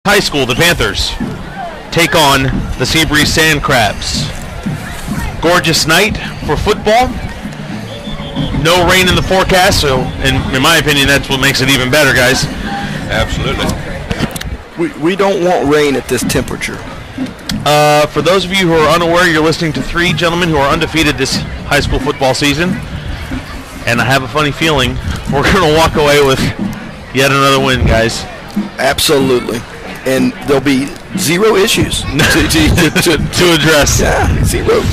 High school, the Panthers take on the SEABREEZE SANDCRABS. Gorgeous night for football. No rain in the forecast, so in my opinion, that's what makes it even better, guys. Absolutely. We don't want rain at this temperature. For those of you who are unaware, you're listening to three gentlemen who are undefeated this high school football season. And I have a funny feeling we're going to walk away with yet another win, guys. Absolutely. And there'll be zero issues to address. Yeah, zero.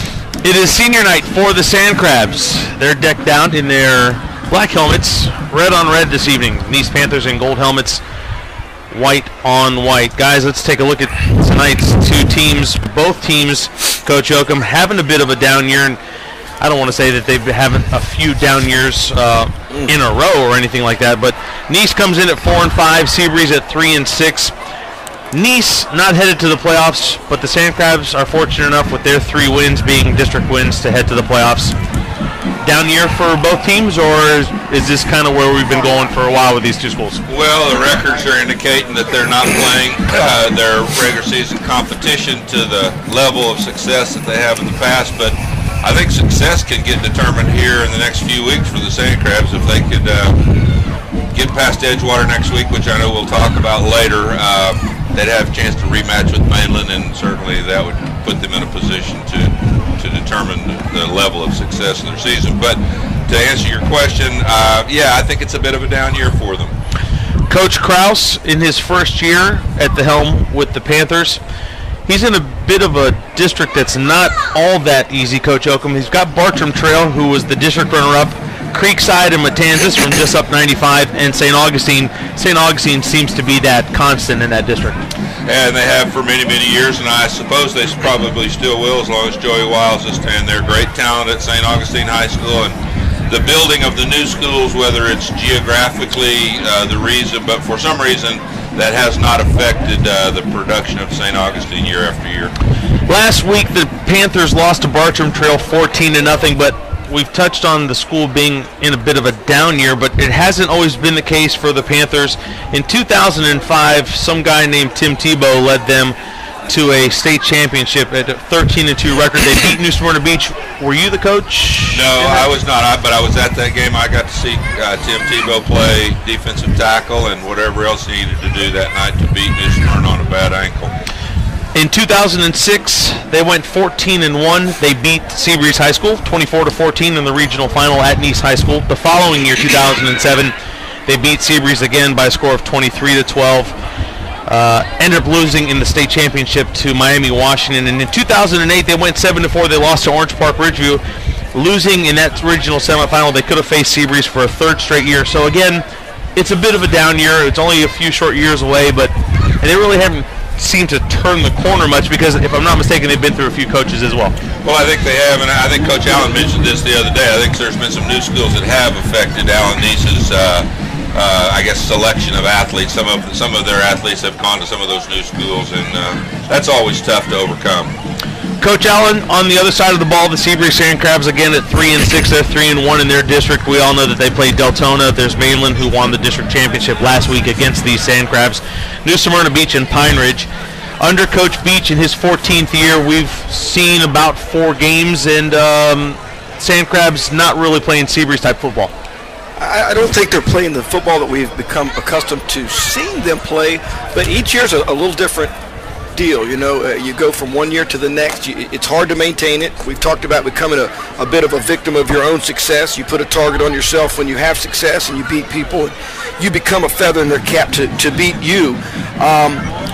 It is senior night for the SANDCRABS. They're decked out in their black helmets, red on red this evening. Nice Panthers in gold helmets, white on white. Guys, let's take a look at tonight's two teams. Both teams, Coach Yoakum, having a bit of a down year. And I don't want to say that they've having a few down years in a row or anything like that, but Nice comes in at 4-5, SEABREEZE at 3-6. Nice not headed to the playoffs, but the SANDCRABS are fortunate enough with their 3 wins being district wins to head to the playoffs. Down year for both teams, or is this kind of where we've been going for a while with these two schools? Well, the records are indicating that they're not playing their regular season competition to the level of success that they have in the past, but I think success can get determined here in the next few weeks for the SANDCRABS if they could get past Edgewater next week, which I know we'll talk about later. They'd have a chance to rematch with Mainland, and certainly that would put them in a position to determine the level of success in their season. But to answer your question, yeah, I think it's a bit of a down year for them. Coach Kraus, in his first year at the helm with the Panthers, he's in a bit of a district that's not all that easy, Coach Yoakum. He's got Bartram Trail, who was the district runner-up, Creekside and Matanzas from just up 95, and St. Augustine. St. Augustine seems to be that constant in that district. And they have for many, many years, and I suppose they probably still will as long as Joey Wiles is staying there. Great talent at St. Augustine High School, and the building of the new schools, whether it's geographically the reason, but for some reason that has not affected the production of St. Augustine year after year. Last week the Panthers lost to Bartram Trail 14-0, but we've touched on the school being in a bit of a down year, but it hasn't always been the case for the Panthers. In 2005, some guy named Tim Tebow led them to a state championship at a 13-2 record. They beat New Smyrna Beach. Were you the coach? No, I was not, but I was at that game. I got to see Tim Tebow play defensive tackle and whatever else he needed to do that night to beat New Smyrna on a bad ankle. In 2006, they went 14-1. They beat SEABREEZE High School 24-14 in the regional final at Nice High School. The following year, 2007, they beat SEABREEZE again by a score of 23-12. Ended up losing in the state championship to Miami, Washington. And in 2008, they went 7-4. They lost to Orange Park Ridgeview, losing in that regional semifinal. They could have faced SEABREEZE for a third straight year. So again, it's a bit of a down year. It's only a few short years away, but they really haven't seem to turn the corner much because, if I'm not mistaken, they've been through a few coaches as well. Well, I think they have, and I think Coach Allen mentioned this the other day. I think there's been some new schools that have affected Allen Nice's, I guess, selection of athletes. Some of their athletes have gone to some of those new schools, and that's always tough to overcome. Coach Allen, on the other side of the ball, the SEABREEZE SANDCRABS again at 3-6. They're 3-1 in their district. We all know that they played Deltona. There's Mainland, who won the district championship last week against these SANDCRABS. New Smyrna Beach and Pine Ridge. Under Coach Beach in his 14th year, we've seen about 4 games, and SANDCRABS not really playing SEABREEZE type football. I don't think they're playing the football that we've become accustomed to seeing them play, but each year's a little different deal. You know, you go from one year to the next. It's hard to maintain it. We've talked about becoming a bit of a victim of your own success. You put a target on yourself when you have success and you beat people, and you become a feather in their cap to beat you.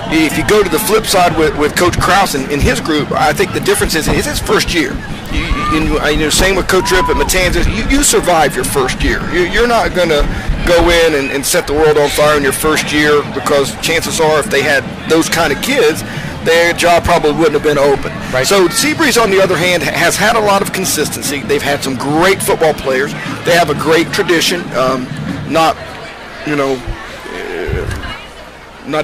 If you go to the flip side with Coach Kraus and his group, I think the difference is it's his first year. Same with Coach Rip at Matanzas. You survive your first year. You're not going to go in and set the world on fire in your first year, because chances are if they had those kind of kids, their job probably wouldn't have been open. Right. So SEABREEZE, on the other hand, has had a lot of consistency. They've had some great football players. They have a great tradition. Not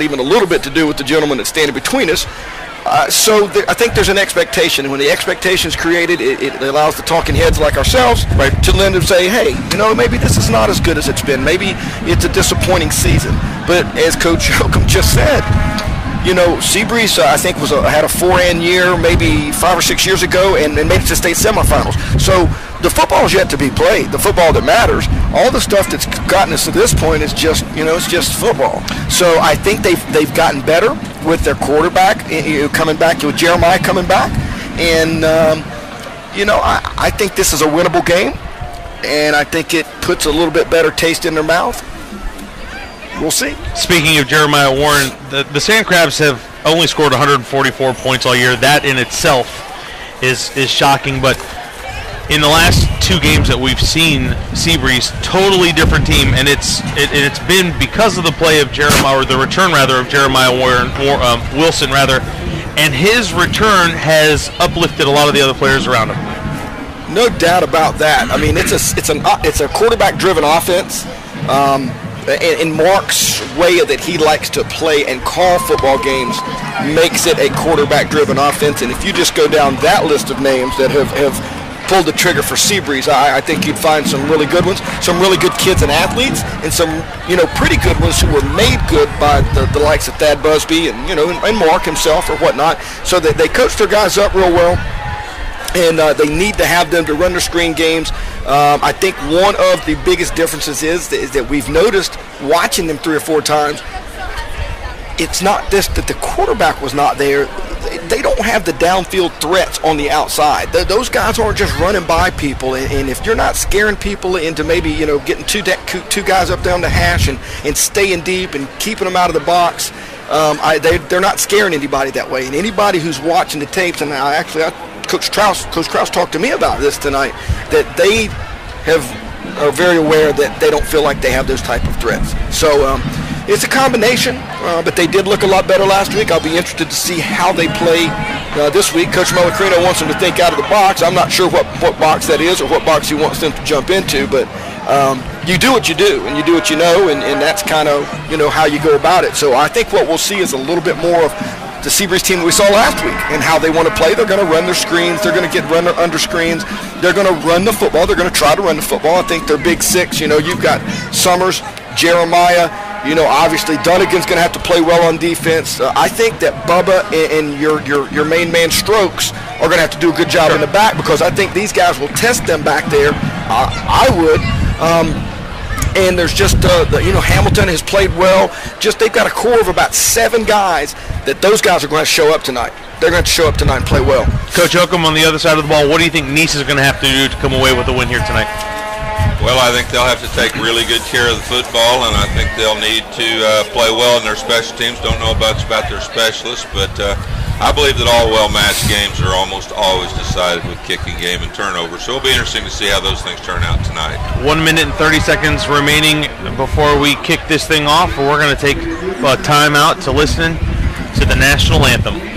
even a little bit to do with the gentleman that's standing between us. So I think there's an expectation, and when the expectation is created, it allows the talking heads like ourselves to lend and say, hey, maybe this is not as good as it's been. Maybe it's a disappointing season. But as Coach Yoakum just said, You know, SEABREEZE, I think, had a 4-and year maybe 5 or 6 years ago and made it to state semifinals. So the football is yet to be played, the football that matters. All the stuff that's gotten us to this point is just, you know, it's just football. So I think they've gotten better with their quarterback coming back, with Jeremiah coming back. And, you know, I think this is a winnable game, and I think it puts a little bit better taste in their mouth. We'll see. Speaking of Jeremiah Warren, the SANDCRABS have only scored 144 points all year. That in itself is shocking. But in the last 2 games that we've seen, SEABREEZE, totally different team, and it's been because of the play of Jeremiah, or the return rather of Jeremiah Warren, Wilson rather, and his return has uplifted a lot of the other players around him. No doubt about that. I mean, it's a quarterback-driven offense. In Mark's way that he likes to play and call football games makes it a quarterback-driven offense. And if you just go down that list of names that have pulled the trigger for SEABREEZE, I think you'd find some really good ones, some really good kids and athletes, and some, you know, pretty good ones who were made good by the likes of Thad Busby and, you know, and Mark himself or whatnot. So that they coach their guys up real well. And they need to have them to run their screen games. I think one of the biggest differences is that we've noticed watching them 3 or 4 times, it's not this that the quarterback was not there. They don't have the downfield threats on the outside. Those guys aren't just running by people. And if you're not scaring people into maybe, you know, getting two guys up down the hash and staying deep and keeping them out of the box, they're not scaring anybody that way. And anybody who's watching the tapes, and Coach Krause talked to me about this tonight, that they are very aware that they don't feel like they have those type of threats. So it's a combination, but they did look a lot better last week. I'll be interested to see how they play this week. Coach Malacrino wants them to think out of the box. I'm not sure what box that is or what box he wants them to jump into, but you do what you do, and you do what you know, and that's kind of, you know, how you go about it. So I think what we'll see is a little bit more of the SEABREEZE team that we saw last week and how they want to play. They're going to run their screens. They're going to get run under screens. They're going to run the football. They're going to try to run the football. I think their big 6, you know, you've got Summers, Jeremiah, you know, obviously Dunnigan's going to have to play well on defense. I think that Bubba and your main man Strokes are going to have to do a good job in the back, because I think these guys will test them back there. I would. And there's just, you know, Hamilton has played well. Just they've got a core of about 7 guys that those guys are going to show up tonight. They're going to show up tonight and play well. Coach Oakham, on the other side of the ball, what do you think Nice is going to have to do to come away with a win here tonight? Well, I think they'll have to take really good care of the football, and I think they'll need to play well in their special teams. Don't know much about their specialists, but I believe that all well-matched games are almost always decided with kicking game and turnover. So it'll be interesting to see how those things turn out tonight. 1 minute and 30 seconds remaining before we kick this thing off. We're going to take a time out to listen to the national anthem.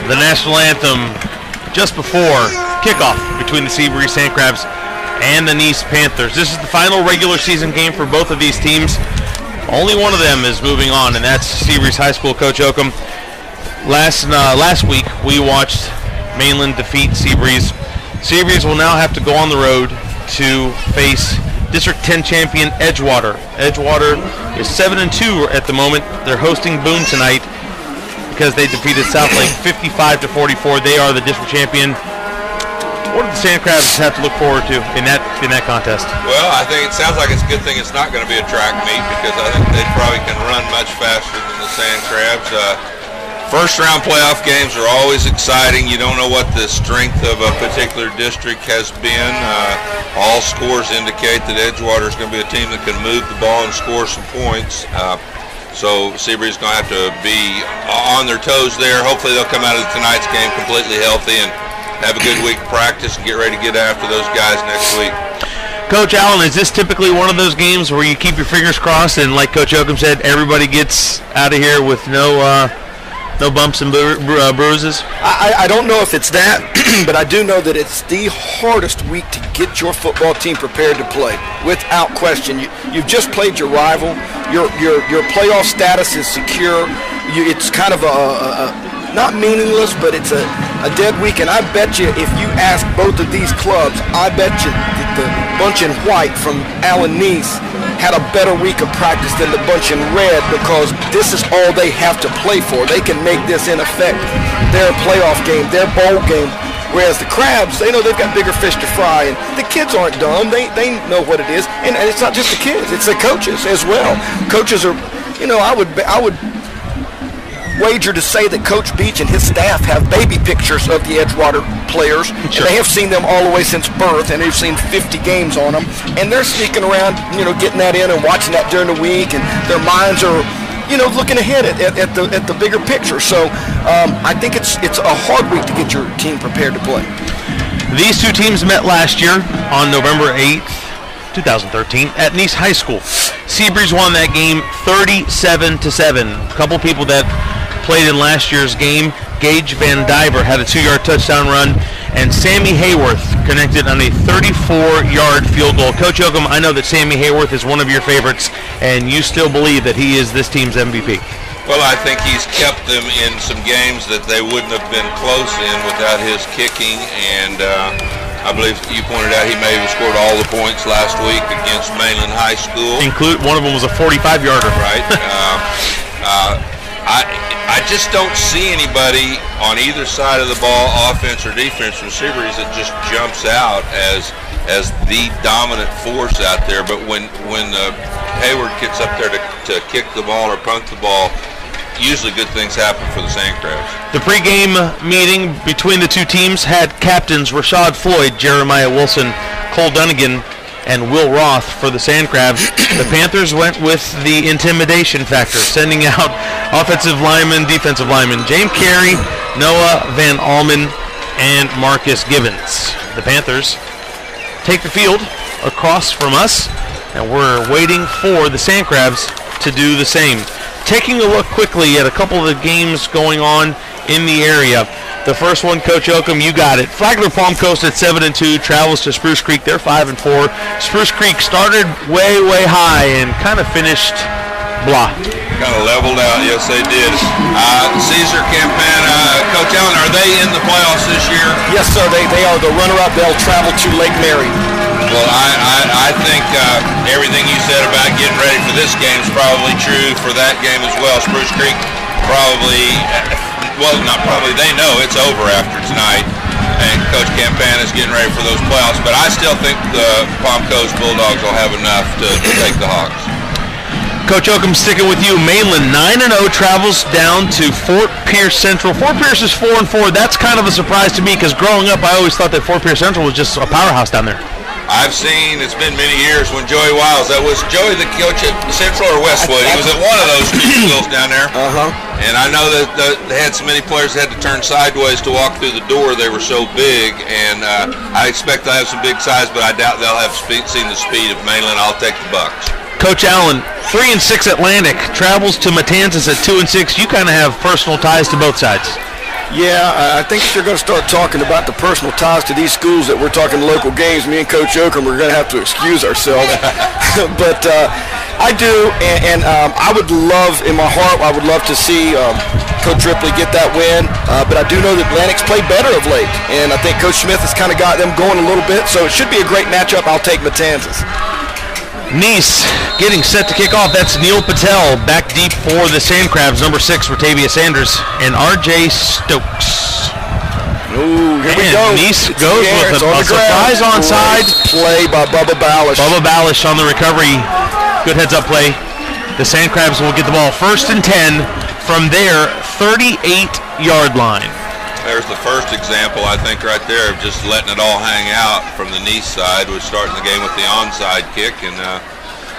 The national anthem just before kickoff between the SEABREEZE SANDCRABS and the Nice Panthers. This is the final regular season game for both of these teams. Only one of them is moving on, and that's SEABREEZE High School coach Oakham. Last week we watched Mainland defeat SEABREEZE. SEABREEZE will now have to go on the road to face District 10 champion Edgewater. Edgewater is 7-2 at the moment. They're hosting Boone tonight because they defeated Southlake 55-44. They are the district champion. What do the SANDCRABS have to look forward to in that contest? Well, I think it sounds like it's a good thing it's not going to be a track meet, because I think they probably can run much faster than the SANDCRABS. First round playoff games are always exciting. You don't know what the strength of a particular district has been. All scores indicate that Edgewater is going to be a team that can move the ball and score some points. So SEABREEZE is going to have to be on their toes there. Hopefully they'll come out of tonight's game completely healthy and have a good week of practice and get ready to get after those guys next week. Coach Allen, is this typically one of those games where you keep your fingers crossed and, like Coach Oakham said, everybody gets out of here with no bumps and bruises? I don't know if it's that, but I do know that it's the hardest week to get your football team prepared to play, without question. You've just played your rival. Your playoff status is secure. It's kind of not meaningless, but it's a dead week. And I bet you, if you ask both of these clubs, I bet you that the bunch in white from Allen Nice had a better week of practice than the bunch in red, because this is all they have to play for. They can make this, in effect, their playoff game, their bowl game. Whereas the Crabs, they know they've got bigger fish to fry, and the kids aren't dumb. They know what it is, and it's not just the kids; it's the coaches as well. Coaches are, I would wager to say that Coach Beach and his staff have baby pictures of the Edgewater players. Sure. And they have seen them all the way since birth, and they've seen 50 games on them, and they're sneaking around, getting that in and watching that during the week, and their minds are, looking ahead at the bigger picture. So I think it's a hard week to get your team prepared to play. These two teams met last year on November 8th, 2013 at Nice High School. SEABREEZE won that game 37-7. A couple people that played in last year's game. Gage Van Diver had a 2-yard touchdown run, and Sammy Hayworth connected on a 34-yard field goal. Coach Oakham, I know that Sammy Hayworth is one of your favorites, and you still believe that he is this team's MVP. Well, I think he's kept them in some games that they wouldn't have been close in without his kicking, and I believe you pointed out he may have scored all the points last week against Mainland High School. One of them was a 45-yarder. Right. I just don't see anybody on either side of the ball, offense or defense, from SEABREEZE that just jumps out as the dominant force out there. But when Hayward gets up there to kick the ball or punt the ball, usually good things happen for the SANDCRABS. The pregame meeting between the two teams had captains Rashad Floyd, Jeremiah Wilson, Cole Dunnigan, and Will Roth for the SANDCRABS. The Panthers went with the intimidation factor, sending out offensive linemen, defensive linemen, James Carey, Noah Van Almen, and Marcus Gibbons. The Panthers take the field across from us, and we're waiting for the SANDCRABS to do the same. Taking a look quickly at a couple of the games going on in the area. The first one, Coach Oakham, you got it. Flagler Palm Coast at 7-2 travels to Spruce Creek. They're 5-4. Spruce Creek started way high and kind of finished blah. Kind of leveled out, yes they did. Caesar Campana, Coach Allen, are they in the playoffs this year? Yes, sir. They are the runner-up. They'll travel to Lake Mary. Well, I think everything you said about getting ready for this game is probably true for that game as well. Spruce Creek probably well, not probably, they know it's over after tonight, and Coach Campana's getting ready for those playoffs, but I still think the Palm Coast Bulldogs will have enough to take the Hawks. Coach Oakham, sticking with you. Mainland 9-0 travels down to Fort Pierce Central. Fort Pierce is 4-4. That's kind of a surprise to me because growing up, I always thought that Fort Pierce Central was just a powerhouse down there. I've seen, it's been many years when Joey Wiles, that was Joey the coach at Central or Westwood. He was at one of those two schools down there. And I know that they had so many players that had to turn sideways to walk through the door. They were so big, and I expect they'll have some big size, but I doubt they'll have seen the speed of Mainland. I'll take the Bucks. Coach Allen, 3-6 Atlantic, travels to Matanzas at 2-6. You kind of have personal ties to both sides. Yeah, I think if you're going to start talking about the personal ties to these schools that we're talking local games, me and Coach Oakham, we're going to have to excuse ourselves. But I do, and I would love, in my heart, I would love to see Coach Ripley get that win. But I do know that Atlantic's played better of late, and I think Coach Smith has kind of got them going a little bit. So it should be a great matchup. I'll take Matanzas. Nice getting set to kick off. That's Neil Patel back deep for the SANDCRABS, number 6, Rotavia Sanders, and R.J. Stokes. Ooh, here we go. Nice goes with a surprise onside. Play by Bubba Ballish. Bubba Ballish on the recovery. Good heads-up play. The SANDCRABS will get the ball 1st and 10 from their 38-yard line. There's the first example, I think, right there of just letting it all hang out from the Nice side, was starting the game with the onside kick, and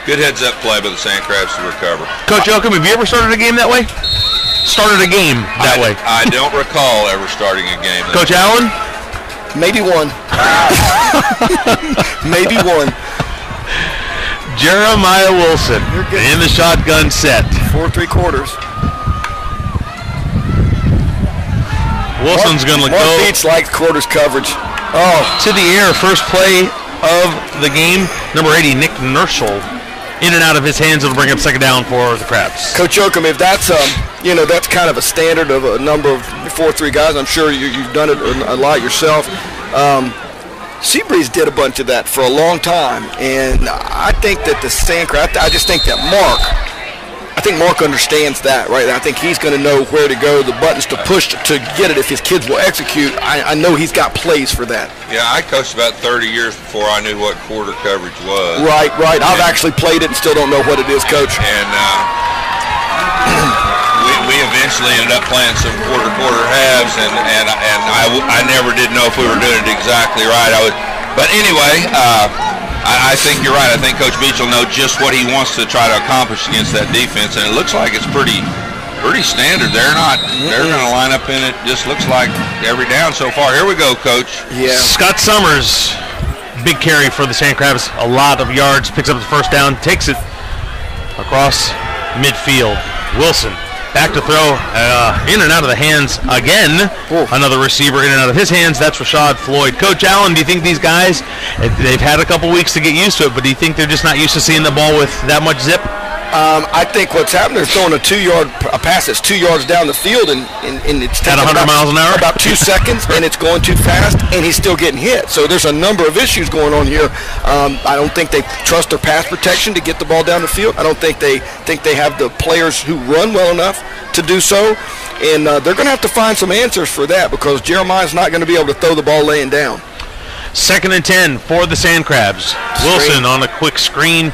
good heads-up play by the SANDCRABS to recover. Coach Oakham, have you ever started a game that way? Started a game that way? I don't recall ever starting a game that Coach way. Allen? Maybe one. Maybe one. Jeremiah Wilson in the shotgun set. 4 3/4. Wilson's going to go. Mark Beats like quarters coverage. Oh, to the air. First play of the game. Number 80, Nick Nerschel. In and out of his hands. It'll bring up 2nd down for the Crabs. Coach Oakham, if that's that's kind of a standard of a number of 4-3 guys. I'm sure you've done it a lot yourself. SEABREEZE did a bunch of that for a long time, and I think that the SANDCRABS. I just think that Mark understands that, right? I think he's going to know where to go, the buttons to push to get it if his kids will execute. I know he's got plays for that. Yeah, I coached about 30 years before I knew what quarter coverage was. Right. I've actually played it and still don't know what it is, Coach. And we eventually ended up playing some quarter halves, and I never did know if we were doing it exactly right. But anyway, I think you're right. I think Coach Beach will know just what he wants to try to accomplish against that defense, and it looks like it's pretty standard. They're going to line up in it. Just looks like every down so far. Here we go, Coach. Yeah. Scott Summers, big carry for the SANDCRABS. A lot of yards. Picks up the 1st down. Takes it across midfield. Wilson back to throw, in and out of the hands again. Ooh. Another receiver in and out of his hands. That's Rashad Floyd. Coach Allen, do you think these guys, they've had a couple weeks to get used to it, but do you think they're just not used to seeing the ball with that much zip? I think what's happening is throwing a pass that's 2 yards down the field, and it's at 100 miles an hour, about 2 seconds, and it's going too fast, and he's still getting hit. So there's a number of issues going on here. I don't think they trust their pass protection to get the ball down the field. I don't think they have the players who run well enough to do so, and they're going to have to find some answers for that because Jeremiah's not going to be able to throw the ball laying down. 2nd and 10 for the SANDCRABS. Wilson on a quick screen.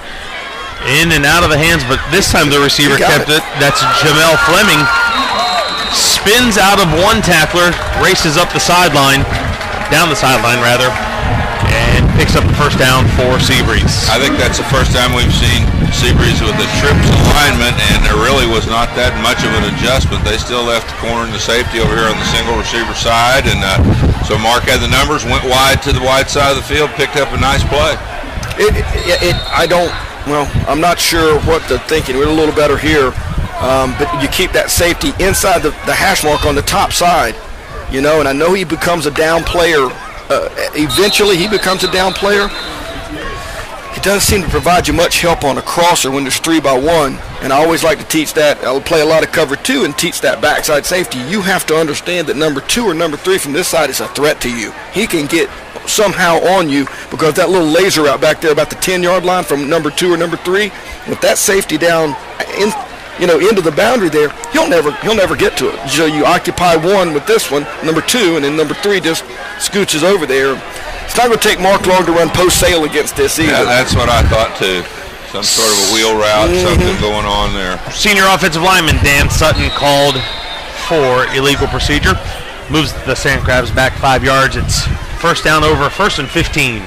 In and out of the hands, but this time the receiver kept it. That's Jamel Fleming. Spins out of one tackler, races up the sideline, down the sideline rather, and picks up the 1st down for SEABREEZE. I think that's the first time we've seen SEABREEZE with a trips alignment, and there really was not that much of an adjustment. They still left the corner and the safety over here on the single receiver side, and so Mark had the numbers, went wide to the wide side of the field, picked up a nice play. Well, I'm not sure what they're thinking. We're a little better here, but you keep that safety inside the hash mark on the top side, and I know he becomes a down player. Eventually he becomes a down player. He doesn't seem to provide you much help on a crosser when there's 3-by-1, and I always like to teach that. I'll play a lot of cover 2 and teach that backside safety. You have to understand that number 2 or number 3 from this side is a threat to you. He can get somehow on you because that little laser out back there about the 10-yard line from number 2 or number 3, with that safety down into the boundary there, he'll never get to it. So you occupy one with this one, number 2, and then number 3 just scooches over there. It's not going to take Mark long to run post sail against this either. Yeah, that's what I thought too. Some sort of a wheel route, something going on there. Senior offensive lineman Dan Sutton called for illegal procedure. Moves the SANDCRABS back 5 yards. It's first down over, 1st and 15.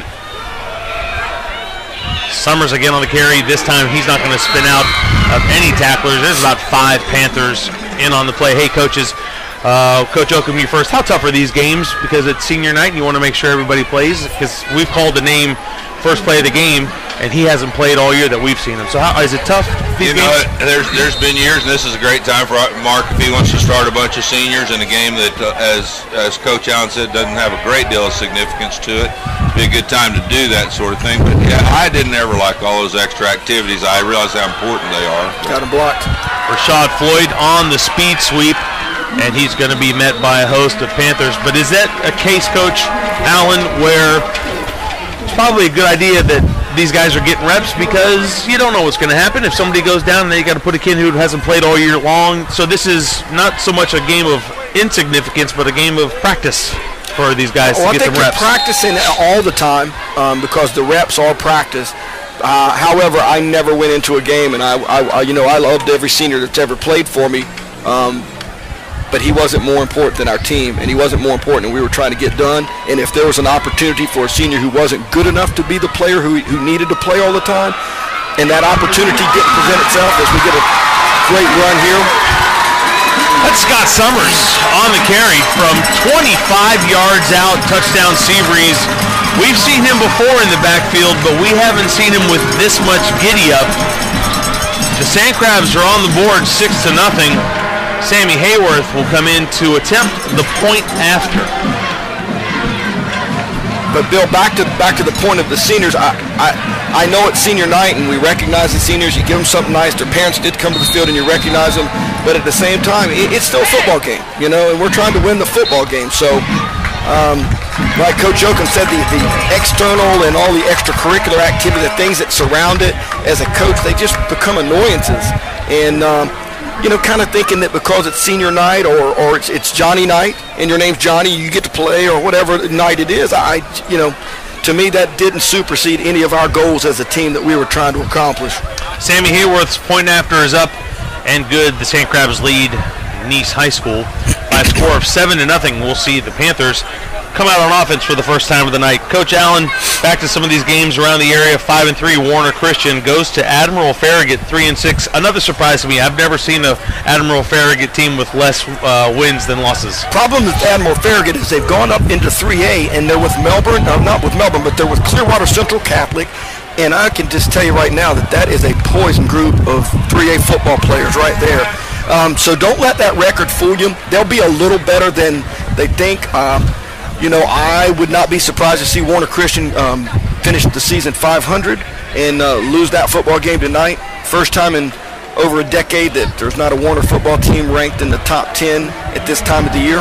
Summers again on the carry. This time he's not going to spin out of any tacklers. There's about 5 Panthers in on the play. Hey, coaches. Coach Oakham, you first. How tough are these games? Because it's senior night and you want to make sure everybody plays. Because we've called the name first play of the game, and he hasn't played all year that we've seen him. So how is it tough? You know, there's been years, and this is a great time for Mark if he wants to start a bunch of seniors in a game that, as Coach Allen said, doesn't have a great deal of significance to it. It'd be a good time to do that sort of thing. But yeah, I didn't ever like all those extra activities. I realize how important they are. Got him blocked. Rashad Floyd on the speed sweep, and he's going to be met by a host of Panthers. But is that a case, Coach Allen, where it's probably a good idea that these guys are getting reps because you don't know what's going to happen if somebody goes down and then you got to put a kid who hasn't played all year long. So this is not so much a game of insignificance, but a game of practice for these guys to get the reps. They're practicing all the time because the reps are practice. However, I never went into a game, and I loved every senior that's ever played for me. But he wasn't more important than our team, and he wasn't more important than we were trying to get done. And if there was an opportunity for a senior who wasn't good enough to be the player who needed to play all the time, and that opportunity didn't present itself as we get a great run here. That's Scott Summers on the carry from 25 yards out, touchdown SEABREEZE. We've seen him before in the backfield, but we haven't seen him with this much giddy up. The SANDCRABS are on the board 6-0. Sammy Hayworth will come in to attempt the point after. But Bill, back to the point of the seniors. I know it's senior night and we recognize the seniors. You give them something nice. Their parents did come to the field and you recognize them. But at the same time, it's still a football game, and we're trying to win the football game. So, like Coach Oakham said, the external and all the extracurricular activity, the things that surround it, as a coach, they just become annoyances. And kind of thinking that because it's senior night or it's Johnny night and your name's Johnny, you get to play or whatever night it is. To me, that didn't supersede any of our goals as a team that we were trying to accomplish. Sammy Hayworth's point after is up and good. The SANDCRABS lead Nice High School by a score of 7-0. We'll see the Panthers come out on offense for the first time of the night. Coach Allen, back to some of these games around the area. 5-3, Warner Christian goes to Admiral Farragut 3-6. Another surprise to me. I've never seen an Admiral Farragut team with less wins than losses. Problem with Admiral Farragut is they've gone up into 3A, and they're with Melbourne. Not with Melbourne, but they're with Clearwater Central Catholic. And I can just tell you right now that is a poison group of 3A football players right there. So don't let that record fool you. They'll be a little better than they think. I would not be surprised to see Warner Christian finish the season 500 and lose that football game tonight. First time in over a decade that there's not a Warner football team ranked in the top 10 at this time of the year.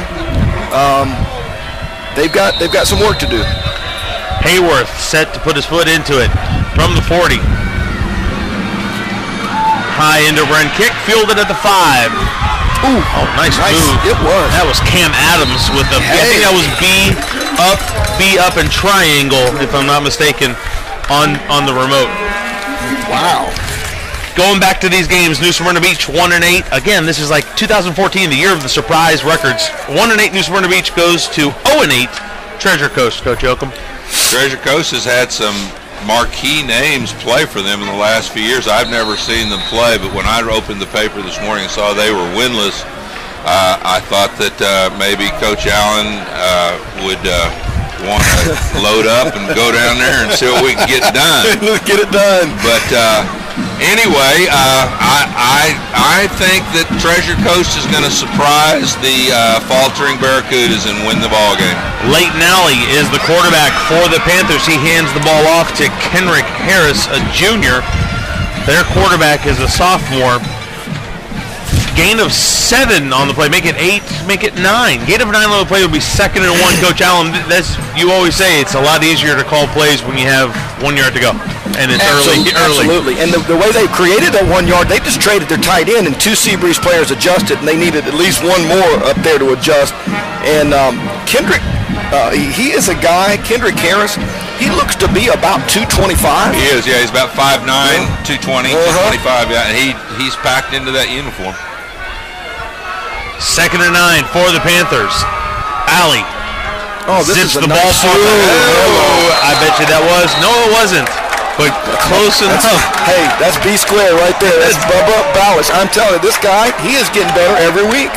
They've got some work to do. Hayworth set to put his foot into it from the 40. High end over end kick, fielded at the 5. Ooh, nice move. It was. That was Cam Adams with the, I think that was B up and triangle, if I'm not mistaken, on the remote. Wow. Going back to these games, New Smyrna Beach 1-8. Again, this is like 2014, the year of the surprise records. 1-8, New Smyrna Beach goes to 0-8, Treasure Coast, Coach Oakham. Treasure Coast has had some marquee names play for them in the last few years. I've never seen them play, but when I opened the paper this morning and saw they were winless, I thought that maybe Coach Allen would want to load up and go down there and see what we can get done. Get it done. But anyway, I think that Treasure Coast is going to surprise the faltering Barracudas and win the ball game. Leighton Alley is the quarterback for the Panthers. He hands the ball off to Kenrick Harris, a junior. Their quarterback is a sophomore. gain of 7 on the play. Make it 8, make it 9. Gain of 9 on the play would be 2nd and 1. Coach Allen, you always say it's a lot easier to call plays when you have 1 yard to go. And it's early. Absolutely. And the way they created that 1 yard, they just traded their tight end, and 2 SEABREEZE players adjusted, and they needed at least one more up there to adjust. And Kendrick, he is a guy, Kendrick Harris, he looks to be about 225. He is, yeah. He's about 5'9", 220, 225, yeah. And he's packed into that uniform. 2nd and 9 for the Panthers. Alley. Oh, this zips is a the ball nice forward. I bet you that was. No, it wasn't. But close enough. Hey, that's B square right there. That's Bubba Ballas. I'm telling you, this guy, he is getting better every week.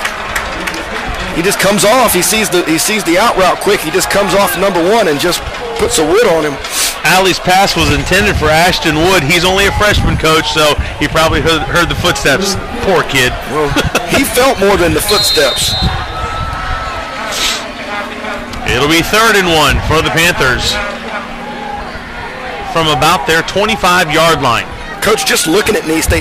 He just comes off. He sees the out route quick. He just comes off number 1 and just puts a wood on him. Alley's pass was intended for Ashton Wood. He's only a freshman, coach, so he probably heard the footsteps. Poor kid. Well, he felt more than the footsteps. It'll be 3rd and 1 for the Panthers from about their 25-yard line. Coach, just looking at Nice, they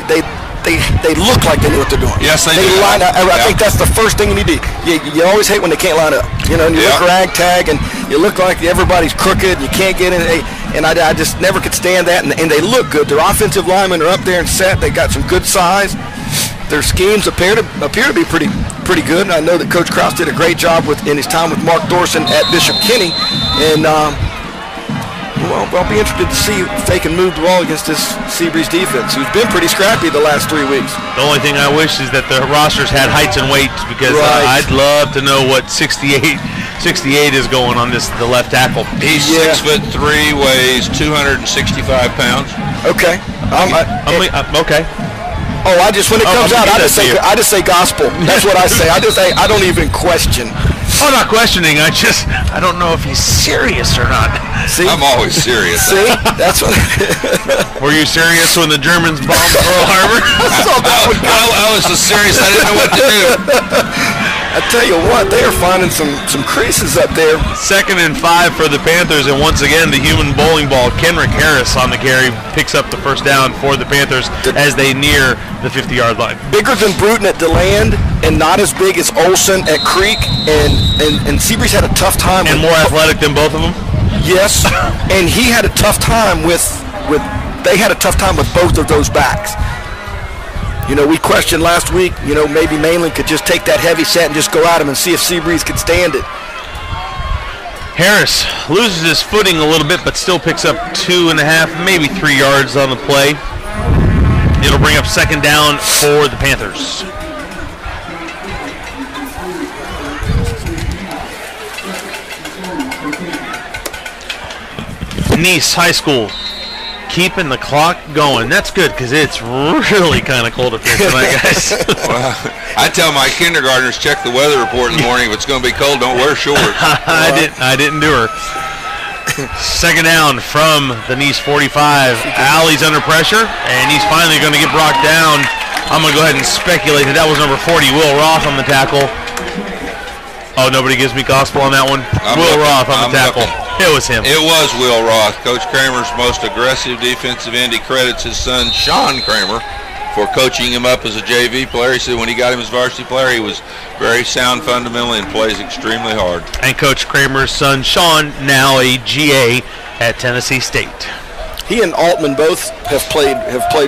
look like they know what they're doing. Yes, they do. Line up. I think that's the first thing you need to do. You always hate when they can't line up. You know, and you look ragtag, and you look like everybody's crooked. You can't get in. And I just never could stand that. And they look good. Their offensive linemen are up there and set. They got some good size. Their schemes appear to be pretty good. And I know that Coach Krause did a great job in his time with Mark Dorson at Bishop Kenny. And well, I'll be interested to see if they can move the ball against this SEABREEZE defense, who's been pretty scrappy the last 3 weeks. The only thing I wish is that the rosters had heights and weights, because I'd love to know what 68 is going on the left tackle. He's 6'3", weighs 265 pounds. Okay. Okay. Oh, when it comes out, I just say gospel. That's what I say. I don't even question. I'm not questioning. I don't know if he's serious or not. See? I'm always serious. See? That's what. Were you serious when the Germans bombed Pearl Harbor? I was so serious I didn't know what to do. I tell you what, they are finding some creases up there. 2nd and 5 for the Panthers, and once again the human bowling ball. Kendrick Harris on the carry picks up the first down for the Panthers as they near the 50-yard line. Bigger than Bruton at DeLand, and not as big as Olsen at Creek, and SEABREEZE had a tough time. And more athletic than both of them? Yes, and he had a tough time they had a tough time with both of those backs. You know, we questioned last week, maybe Mainland could just take that heavy set and just go at him and see if SEABREEZE could stand it. Harris loses his footing a little bit, but still picks up 2.5, maybe 3 yards on the play. It'll bring up 2nd down for the Panthers. Nice High School keeping the clock going. That's good, because it's really kind of cold up here tonight, guys. Well, I tell my kindergartners, check the weather report in the morning. If it's going to be cold, don't wear shorts. I didn't do her. 2nd down from the Nice 45. Alley's under pressure, and he's finally going to get brought down. I'm going to go ahead and speculate that was number 40, Will Roth, on the tackle. Oh, nobody gives me gospel on that one. Will Roth on the tackle. It was him. It was Will Roth. Coach Kramer's most aggressive defensive end. He credits his son, Sean Kramer, for coaching him up as a JV player. He said when he got him as varsity player, he was very sound fundamentally and plays extremely hard. And Coach Kramer's son, Sean, now a GA at Tennessee State. He and Altman both have played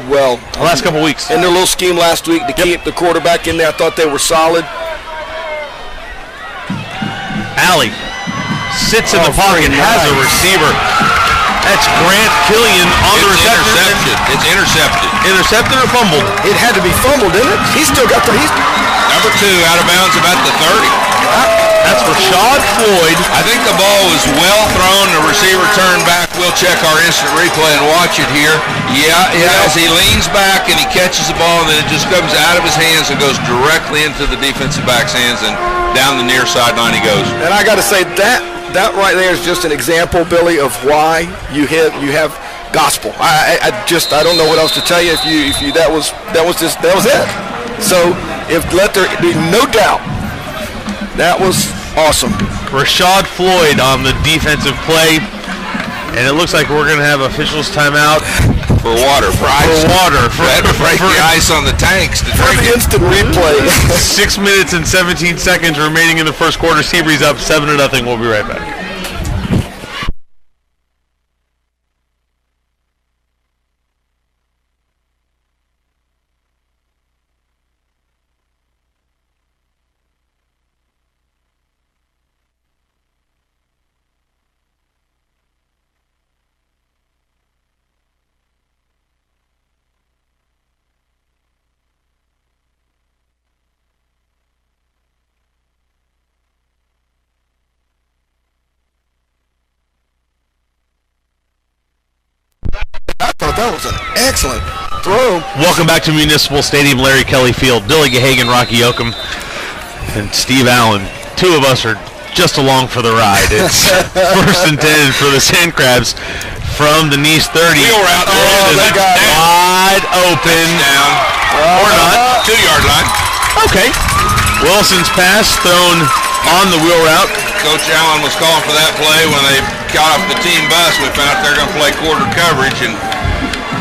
well. The last couple weeks. In their little scheme last week to keep the quarterback in there, I thought they were solid. Alley sits in the pocket, has a receiver. That's Grant Killian on the reception. Interception. It's intercepted. Intercepted or fumbled? It had to be fumbled, didn't it? He's still got number 2 out of bounds about the 30. That's Rashad Floyd. I think the ball was well thrown. The receiver turned back. We'll check our instant replay and watch it here. As he leans back and he catches the ball, and then it just comes out of his hands and goes directly into the defensive back's hands, and down the near sideline he goes. And I got to say that right there is just an example, Billy, of why you have gospel. I don't know what else to tell you. That was it. So let there be no doubt, that was awesome. Rashad Floyd on the defensive play, and it looks like we're going to have officials timeout. For water. For water. They had to break the ice on the tanks to drink it. Instant replay. 6 minutes and 17 seconds remaining in the first quarter. SEABREEZE up 7-0. We'll be right back. I thought that was an excellent throw. Welcome back to Municipal Stadium, Larry Kelly Field. Billy Gahagan, Rocky Yoakum, and Steve Allen. Two of us are just along for the ride. It's first and 10 for the SANDCRABS from the Nice 30. Wheel route. Oh, that got wide open. Down. Or not. 2-yard line. Okay. Wilson's pass thrown on the wheel route. Coach Allen was calling for that play when they got off the team bus. We found out they're going to play quarter coverage, and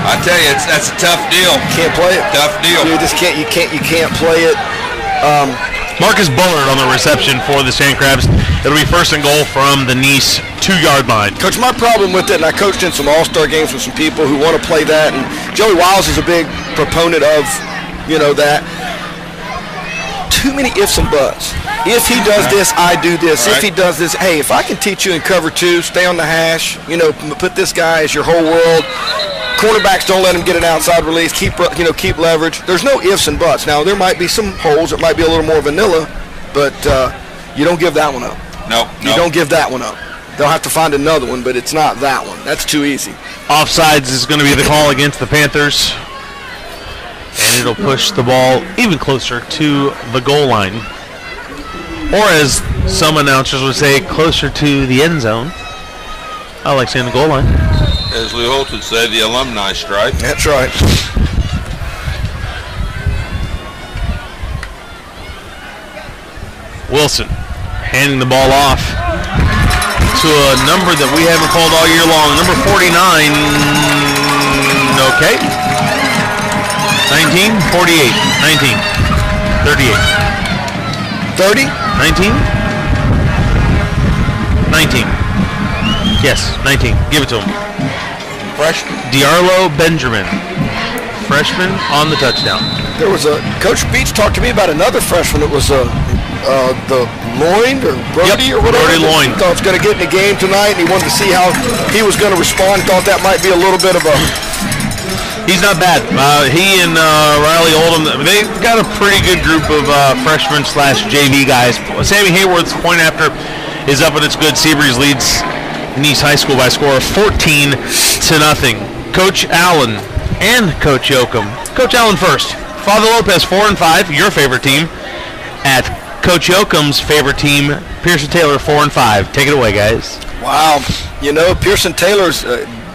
I tell you, that's a tough deal. Can't play it. Tough deal. You just can't. You can't play it. Marcus Bullard on the reception for the SANDCRABS. It'll be first and goal from the Nice 2-yard line. Coach, my problem with it, and I coached in some all-star games with some people who want to play that, and Joey Wiles is a big proponent of, that. Too many ifs and buts. If he does this, I do this. Right. If he does this, hey, if I can teach you in cover 2, stay on the hash, put this guy as your whole world. Cornerbacks, don't let him get an outside release. Keep leverage. There's no ifs and buts. Now, there might be some holes. It might be a little more vanilla, but you don't give that one up. No. You don't give that one up. They'll have to find another one, but it's not that one. That's too easy. Offsides is going to be the call against the Panthers. And it'll push the ball even closer to the goal line. Or as some announcers would say, closer to the end zone. I like saying the goal line. As Lou Holtz would say, the alumni stripe. That's right. Wilson handing the ball off to a number that we haven't called all year long. Number 49. Okay. 19, 48, 19, 38. 30? 19? 19. Yes, 19. Give it to him. Freshman. Diarlo Benjamin. Freshman on the touchdown. There was Coach Beach talked to me about another freshman. It was the Loin or Brody or whatever. Brody Loin. He thought he was going to get in the game tonight, and he wanted to see how he was going to respond. Thought that might be a little bit of a... He's not bad. He and Riley Oldham, they've got a pretty good group of freshmen / JV guys. Sammy Hayworth's point after is up and it's good. SEABREEZE leads Nice High School by a score of 14-0. Coach Allen and Coach Yoakum. Coach Allen first. Father Lopez 4-5, your favorite team. At Coach Yoakum's favorite team, Pearson Taylor 4-5. Take it away, guys. Wow. Pearson Taylor's...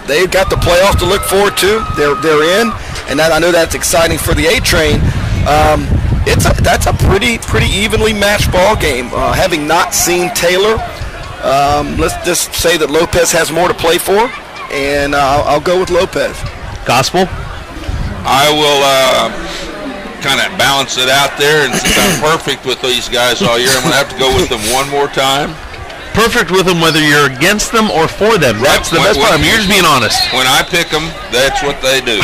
they've got the playoffs to look forward to. They're in, and I know that's exciting for the A train. That's a pretty evenly matched ball game. Having not seen Taylor, let's just say that Lopez has more to play for, and I'll go with Lopez. Gospel. I will kind of balance it out there, and since I'm perfect with these guys all year, I'm going to have to go with them one more time. Perfect with them whether you're against them or for them. That's the best part. You're just being honest. When I pick them, that's what they do.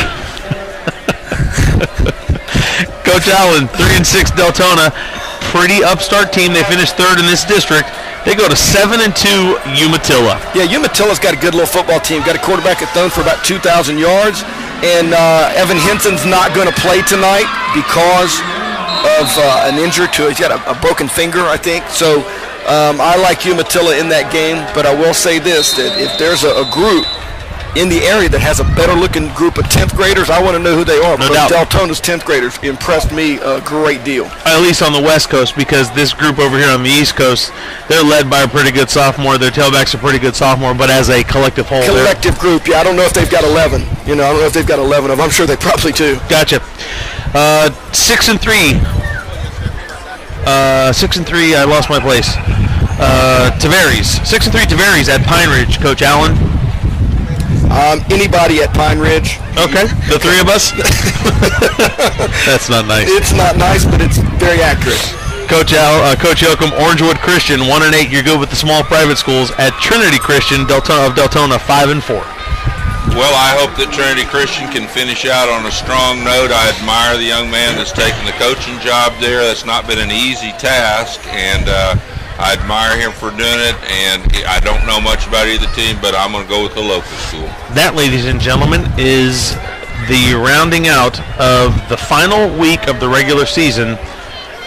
Coach Allen, 3-6 Deltona. Pretty upstart team. They finished third in this district. They go to 7-2 Umatilla. Yeah, Umatilla's got a good little football team. Got a quarterback at thrown for about 2,000 yards. And Evan Henson's not going to play tonight because of an injury to, he's got a broken finger, I think. So I like Umatilla in that game, but I will say this, that if there's a group in the area that has a better-looking group of 10th graders, I want to know who they are. No doubt. Deltona's 10th graders impressed me a great deal. At least on the West Coast, because this group over here on the East Coast, they're led by a pretty good sophomore. Their tailback's a pretty good sophomore, but as a collective whole. Collective group, yeah. I don't know if they've got 11. I don't know if they've got 11 of them. I'm sure they probably do. Gotcha. 6-3. 6-3. I lost my place. Tavares. 6-3 Tavares at Pine Ridge. Coach Allen. Anybody at Pine Ridge. Okay, the three of us? That's not nice. It's not nice, but it's very accurate. Coach Yoakum, Orangewood Christian, 1-8. You're good with the small private schools. At Trinity Christian, Deltona, 5-4. Well, I hope that Trinity Christian can finish out on a strong note. I admire the young man that's taken the coaching job there. That's not been an easy task, and I admire him for doing it. And I don't know much about either team, but I'm going to go with the local school. That, ladies and gentlemen, is the rounding out of the final week of the regular season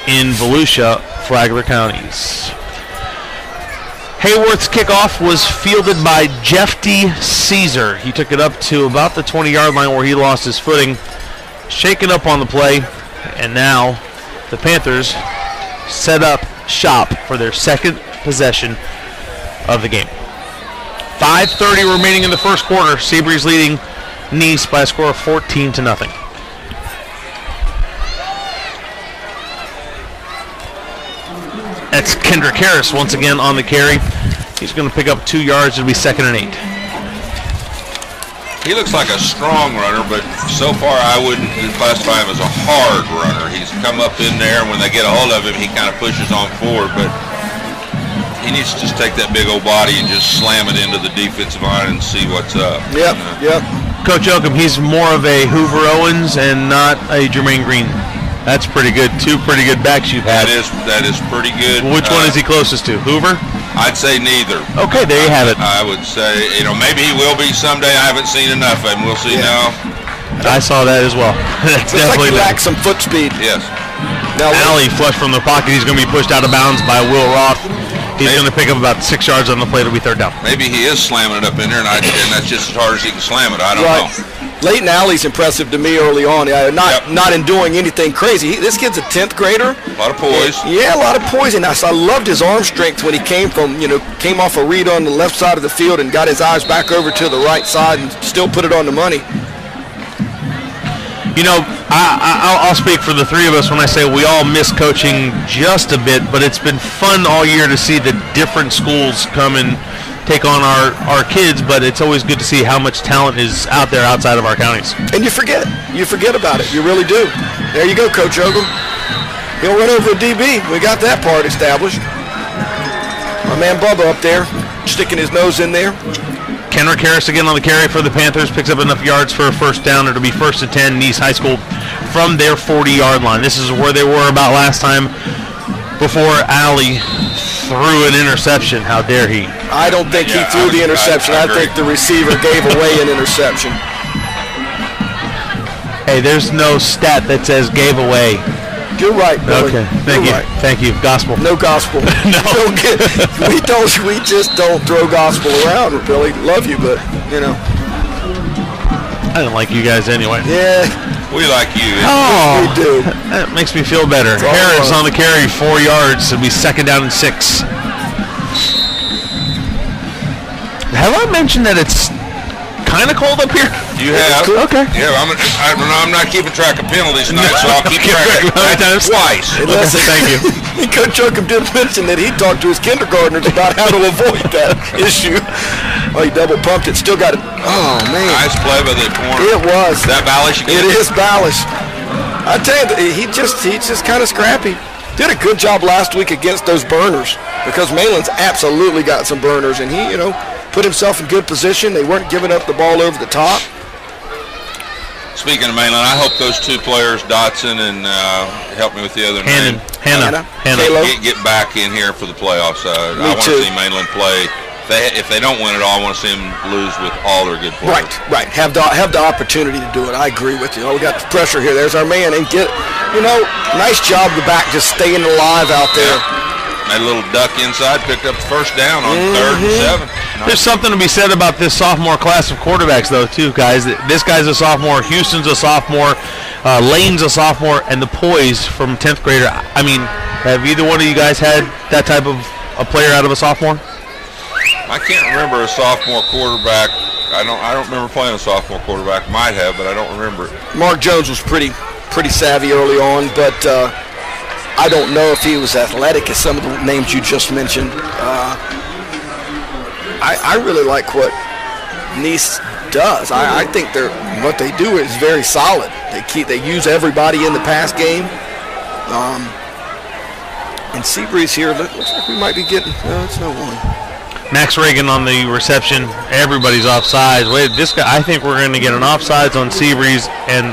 in Volusia, Flagler counties. Hayworth's kickoff was fielded by Jeff D. Caesar. He took it up to about the 20-yard line where he lost his footing. Shaken up on the play, and now the Panthers set up shop for their second possession of the game. 5:30 remaining in the first quarter. SEABREEZE leading Nice by a score of 14-0. That's Kendrick Harris once again on the carry. He's going to pick up 2 yards. It'll be 2nd and 8. He looks like a strong runner, but so far I wouldn't classify him as a hard runner. He's come up in there, and when they get a hold of him, he kind of pushes on forward, but he needs to just take that big old body and just slam it into the defensive line and see what's up. Yep, yep. Coach Yoakum, he's more of a Hoover Owens and not a Jermaine Green. That's pretty good. 2 pretty good backs you've had. That is pretty good. Which one is he closest to? Hoover? I'd say neither. Okay, there you have it. I would say, maybe he will be someday. I haven't seen enough of him. We'll see now. I saw that as well. That's definitely like he lacks some foot speed. Yes. Now Alley flush from the pocket. He's going to be pushed out of bounds by Will Roth. He's going to pick up about 6 yards on the play. It'll be 3rd down. Maybe he is slamming it up in there, and that's just as hard as he can slam it. I don't know. Leighton Alley's impressive to me early on. Not in doing anything crazy. This kid's a 10th grader. A lot of poise. Yeah, a lot of poise. And I loved his arm strength when he came off a read on the left side of the field and got his eyes back over to the right side and still put it on the money. I'll speak for the three of us when I say we all miss coaching just a bit, but it's been fun all year to see the different schools come and take on our kids, but it's always good to see how much talent is out there outside of our counties. And you forget about it. You really do. There you go, Coach Yoakum. He'll run over a DB. We got that part established. My man Bubba up there, sticking his nose in there. Kendrick Harris again on the carry for the Panthers, picks up enough yards for a 1st down. It'll be 1st and 10, Nice High School from their 40-yard line. This is where they were about last time before Alley threw an interception. How dare he? I don't think he threw the interception. I think the receiver gave away an interception. Hey, there's no stat that says gave away. You're right, Billy. Okay, thank you. Right. Thank you. Gospel. No gospel. No. We just don't throw gospel around, Billy. Love you, but I don't like you guys anyway. Yeah. We like you. Oh, we do. That makes me feel better. Harris on the carry, 4 yards. It'll be 2nd down and 6. Have I mentioned that it's kind of cold up here? You have. Okay. Yeah, I'm not keeping track of penalties tonight, so I'll keep track of that twice. Okay, thank you. Coach Yoakum did mention that he talked to his kindergartners about how to avoid that issue. Oh, he double pumped it. Still got it. Oh, man. Nice play by the corner. It was. Is that Ballish again? It is Ballish. I tell you, he's just kind of scrappy. Did a good job last week against those burners because Mainland's absolutely got some burners, and he, put himself in good position. They weren't giving up the ball over the top. Speaking of Mainland, I hope those 2 players, Dotson and help me with the other name. Hannah. Get back in here for the playoffs. I want to see Mainland play. If they don't win it all, I want to see them lose with all their good players. Right. Have the opportunity to do it. I agree with you. We got the pressure here. There's our man. And nice job the back just staying alive out there. Yeah. Made a little duck inside, picked up the 1st down on 3rd and 7. There's something to be said about this sophomore class of quarterbacks, though, too, guys. This guy's a sophomore. Houston's a sophomore. Lane's a sophomore. And the poise from 10th grader. I mean, have either one of you guys had that type of a player out of a sophomore? I can't remember a sophomore quarterback. I don't remember playing a sophomore quarterback. Might have, but I don't remember it. Mark Jones was pretty savvy early on, but I don't know if he was athletic as some of the names you just mentioned. I really like what Nice does. I think what they do is very solid. They use everybody in the pass game. And SEABREEZE here looks like we might be getting. No, it's no one. Max Reagan on the reception. Everybody's offsides. Wait, this guy. I think we're going to get an offsides on SEABREEZE and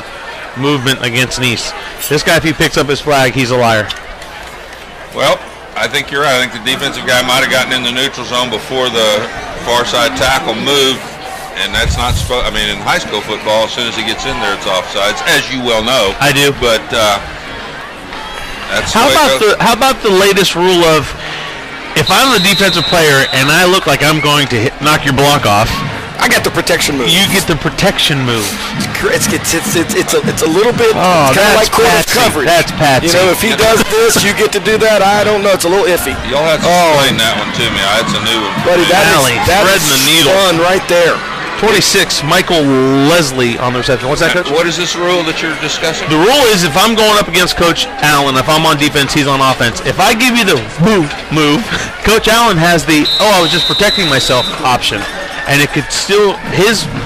movement against Nice. This guy, if he picks up his flag, he's a liar. Well, I think you're right. I think the defensive guy might have gotten in the neutral zone before the far side tackle moved, and that's not supposed. I mean, in high school football, as soon as he gets in there, it's offsides, as you well know. I do. But that's how about the latest rule of, if I'm the defensive player and I look like I'm going to knock your block off, I got the protection move. You get the protection move. It's a little bit kind of like quarter coverage. That's Patsy. You know, if he does this, you get to do that. I don't know. It's a little iffy. You'll have to explain that one to me. That's a new one. Buddy, that is the needle. Fun right there. 26, Michael Leslie on the reception. What's that, Coach? What is this rule that you're discussing? The rule is, if I'm going up against Coach Allen, if I'm on defense, he's on offense. If I give you the move, Coach Allen has the, I was just protecting myself option. And it could still,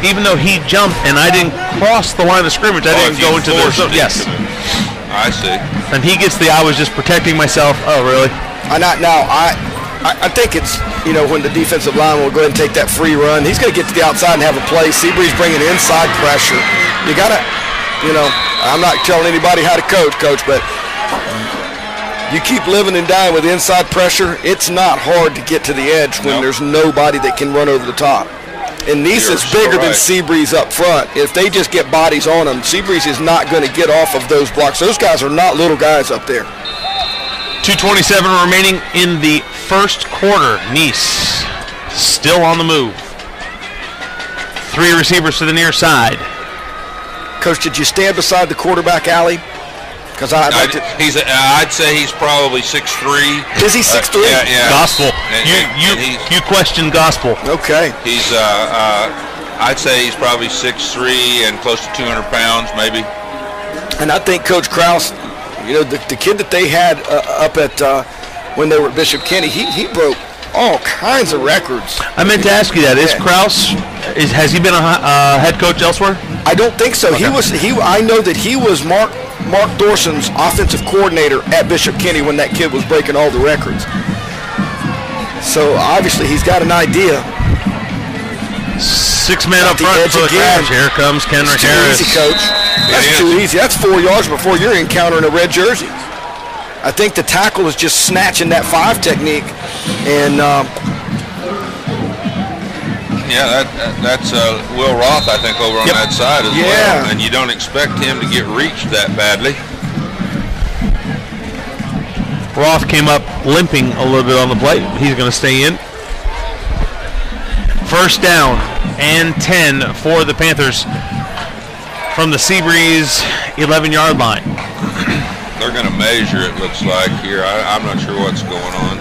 even though he jumped and I didn't cross the line of scrimmage, I didn't go into the zone. Yes. I see. And he gets the, I was just protecting myself. Oh, really? I think it's, when the defensive line will go ahead and take that free run, he's going to get to the outside and have a play. SEABREEZE bringing inside pressure. You got to, I'm not telling anybody how to coach, but you keep living and dying with inside pressure. It's not hard to get to the edge when there's nobody that can run over the top. And Nice is bigger than SEABREEZE up front. If they just get bodies on them, SEABREEZE is not going to get off of those blocks. Those guys are not little guys up there. 2:27 remaining in the first quarter. Nice still on the move. 3 receivers to the near side. Coach, did you stand beside the quarterback alley? Because I'd say he's probably 6'3". Is he 6'3"? Yeah. Gospel. You question gospel. Okay. He's I'd say he's probably 6'3" and close to 200 pounds, maybe. And I think Coach Krause, the kid that they had up at when they were at Bishop Kenny, he broke all kinds of records. I meant to ask you that. Is Krause, has he been a head coach elsewhere? I don't think so. Okay. I know that he was Mark Dorson's offensive coordinator at Bishop Kenny when that kid was breaking all the records. So obviously he's got an idea. 6 men up front for the Crabs. Here comes Kendrick Harris. Too easy, Coach. That's too easy. That's 4 yards before you're encountering a red jersey. I think the tackle is just snatching that 5 technique, and that's Will Roth, I think, over on that side as well. And you don't expect him to get reached that badly. Roth came up limping a little bit on the play. He's going to stay in. First down and 10 for the Panthers from the SEABREEZE 11-yard line. They're going to measure, it looks like, here. I'm not sure what's going on.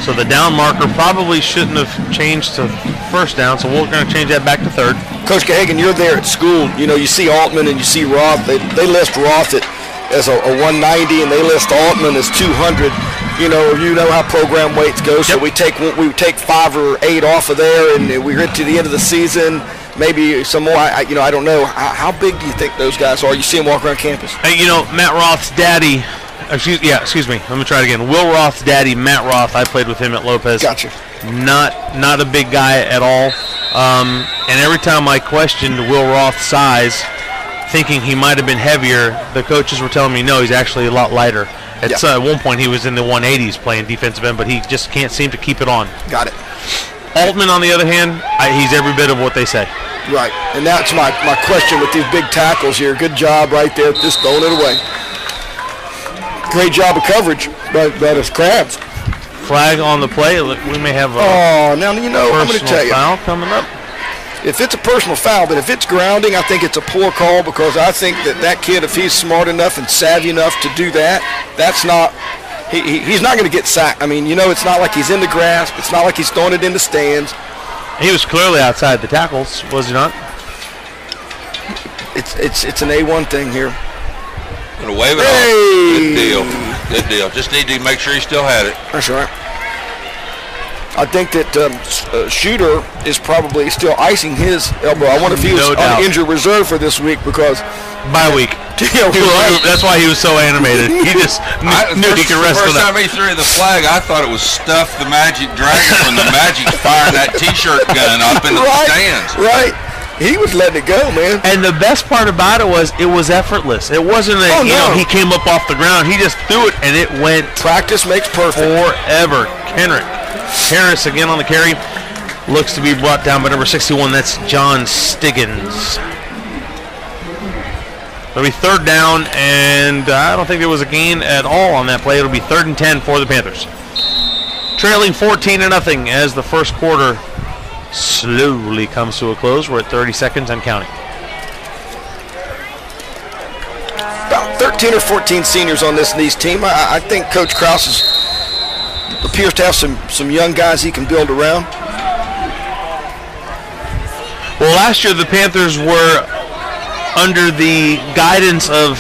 So the down marker probably shouldn't have changed to first down, so we're going to change that back to third. Coach Cahagan, you're there at school. You see Altman and you see Roth. They list Roth as a 190, and they list Altman as 200. You know how program weights go. So we take 5 or 8 off of there, and we get to the end of the season. Maybe some more. I don't know. How big do you think those guys are? You see them walk around campus. Matt Roth's daddy. Excuse me. Let me try it again. Will Roth's daddy, Matt Roth. I played with him at Lopez. Gotcha. Not a big guy at all. And every time I questioned Will Roth's size, thinking he might have been heavier, the coaches were telling me no, he's actually a lot lighter. At one point he was in the 180s playing defensive end, but he just can't seem to keep it on. Got it. Altman, on the other hand, he's every bit of what they say. Right, and that's my question with these big tackles here. Good job right there, just throwing it away. Great job of coverage by his Crabs. Flag on the play. We may have a I'm going to tell you. Foul coming up. If it's a personal foul, but if it's grounding, I think it's a poor call, because I think that kid, if he's smart enough and savvy enough to do that, that's not – he's not going to get sacked. I mean, it's not like he's in the grasp. It's not like he's throwing it in the stands. He was clearly outside the tackles, was he not? It's an A1 thing here. Going to wave it off. Good deal. Just need to make sure he still had it. That's right. I think that Shooter is probably still icing his elbow. I wonder if he was on injured reserve for this week because bye week. Yeah, right. That's why he was so animated. He just knew he could rest the on that. First time he threw the flag, I thought it was Stuff the Magic Dragon when the Magic's firing that T-shirt gun up into the stands. Right. He was letting it go, man. And the best part about it was effortless. It wasn't he came up off the ground. He just threw it and it went. Practice makes perfect. Forever. Kenrick Harris again on the carry. Looks to be brought down by number 61. That's John Stiggins. It'll be third down, and I don't think there was a gain at all on that play. It'll be 3rd and 10 for the Panthers. Trailing 14-0 as the first quarter slowly comes to a close. We're at 30 seconds and counting. About 13 or 14 seniors on this Nice team. I think Coach Krause appears to have some young guys he can build around. Well, last year the Panthers were under the guidance of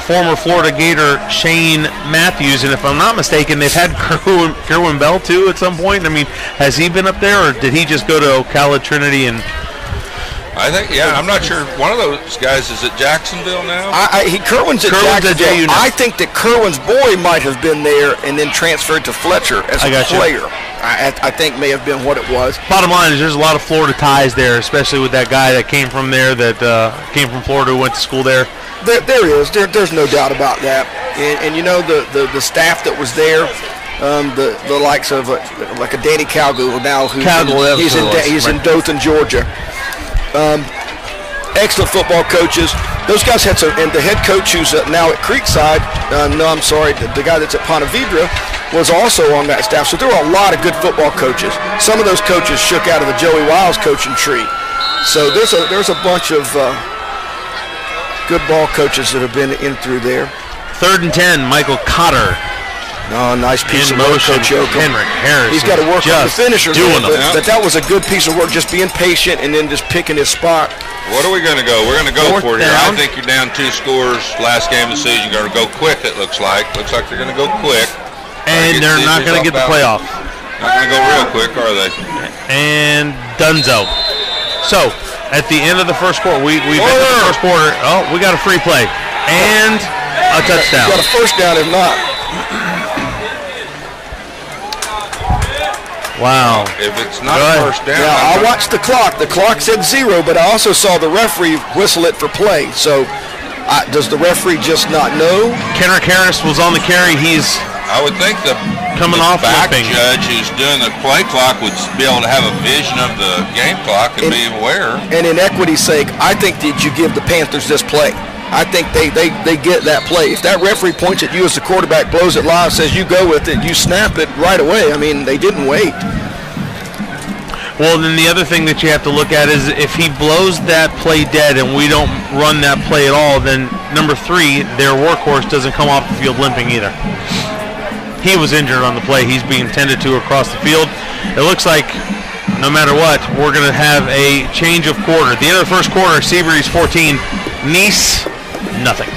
former Florida Gator Shane Matthews, and if I'm not mistaken, they've had Kerwin Bell too at some point. I mean, has he been up there, or did he just go to Ocala Trinity? And I think, I'm not sure. One of those guys is at Jacksonville now. Kerwin's at Jacksonville. I think that Kerwin's boy might have been there and then transferred to Fletcher as a player. I think may have been what it was. Bottom line is there's a lot of Florida ties there, especially with that guy that came from there, that came from Florida, who went to school there. There is. There's no doubt about that. And you know, the staff that was there, the likes of like a Danny Calgould now, he's in Dothan, Georgia. Excellent football coaches. Those guys had some, and the head coach who's now at Creekside, the guy that's at Ponte Vedra was also on that staff. So there were a lot of good football coaches. Some of those coaches shook out of the Joey Wiles coaching tree. So there's a bunch of good ball coaches that have been in through there. 3rd and 10, Michael Cotter. Oh, nice piece of work, Coach Yoakum. Henrik Harris. He's got to work on the finisher. But that was a good piece of work, just being patient and then just picking his spot. What are we going to go? We're going to go for it here. I think you're down 2 scores. Last game of the season, you're going to go quick, it looks like. Looks like they're going to go quick. And they're not going to get the playoff. Not going to go real quick, are they? And Dunzo. So, at the end of the first quarter, we bet the first quarter. Oh, we got a free play. And a touchdown. Got a first down if not. Wow. If it's not a first down. Yeah, I watched the clock. The clock said 0, but I also saw the referee whistle it for play. So, does the referee just not know? Kenrick Harris was on the carry. He's I would think the back judge who's doing the play clock would be able to have a vision of the game clock and be aware. And in equity's sake, I think that you give the Panthers this play. I think they get that play. If that referee points at you as the quarterback, blows it live, says you go with it, you snap it right away. I mean, they didn't wait. Well, then the other thing that you have to look at is if he blows that play dead and we don't run that play at all, then number 3, their workhorse, doesn't come off the field limping either. He was injured on the play. He's being tended to across the field. It looks like no matter what, we're going to have a change of quarter. At the end of the first quarter, SEABREEZE 14, Nice nothing.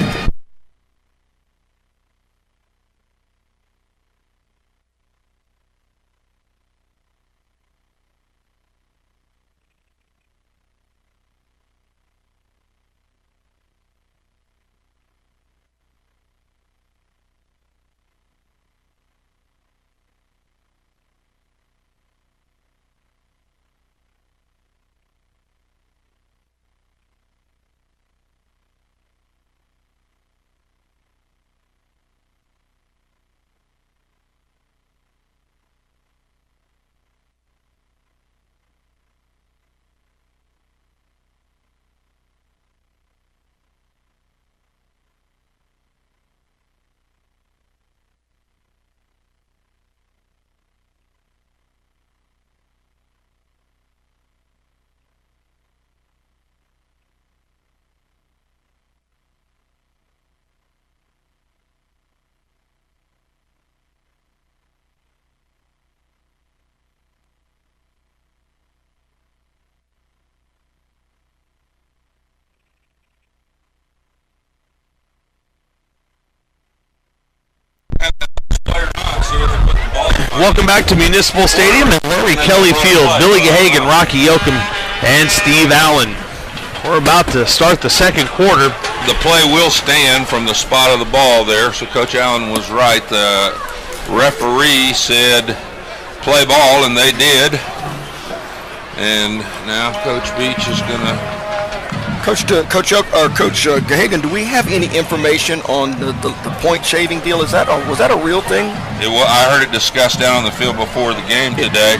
Welcome back to Municipal Stadium and Larry Kelly Field. Billy Gahagan, Rocky Yoakum, and Steve Allen. We're about to start the second quarter. The play will stand from the spot of the ball there, so Coach Allen was right. The referee said play ball, and they did. And now Coach Beach is going to... Coach Gahagan, do we have any information on the point shaving deal? Was that a real thing? I heard it discussed down on the field before the game today.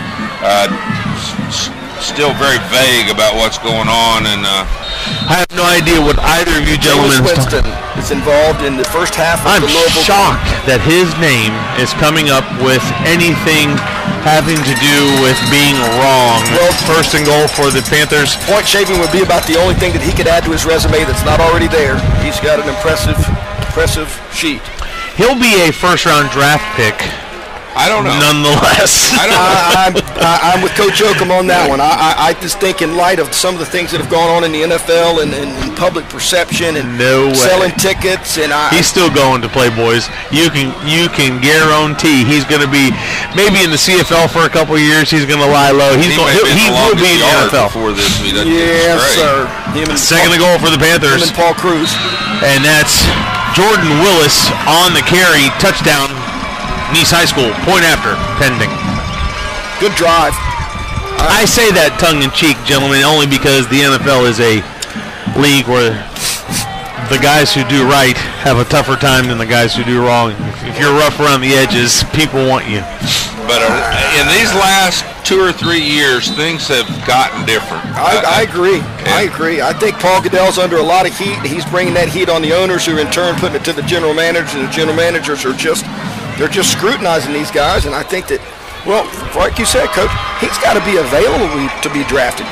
Still very vague about what's going on, and I have no idea what either of you gentlemen is involved in the first half of the Louisville. I'm shocked that his name is coming up with anything having to do with being wrong. Well, first and goal for the Panthers. Point shaving would be about the only thing that he could add to his resume that's not already there. He's got an impressive sheet. He'll be a first-round draft pick. I don't know. Nonetheless. I don't know. I'm with Coach Yoakum on that one. I just think in light of some of the things that have gone on in the NFL and public perception and selling tickets, and he's still going to play, boys. You can guarantee he's going to be maybe in the CFL for a couple of years. He's going to lie low. He will be in the NFL before this. Yes, sir. Second goal for the Panthers. Him and Paul Cruz. And that's Jordan Willis on the carry. Touchdown. Nice High School, point after, pending. Good drive. I say that tongue-in-cheek, gentlemen, only because the NFL is a league where the guys who do right have a tougher time than the guys who do wrong. If you're rough around the edges, people want you. But in these last 2 or 3 years, things have gotten different. I agree. I agree. I think Paul Goodell's under a lot of heat. He's bringing that heat on the owners, who in turn putting it to the general managers, and the general managers are just scrutinizing these guys. And I think that, well, like you said, Coach, he's got to be available to be drafted.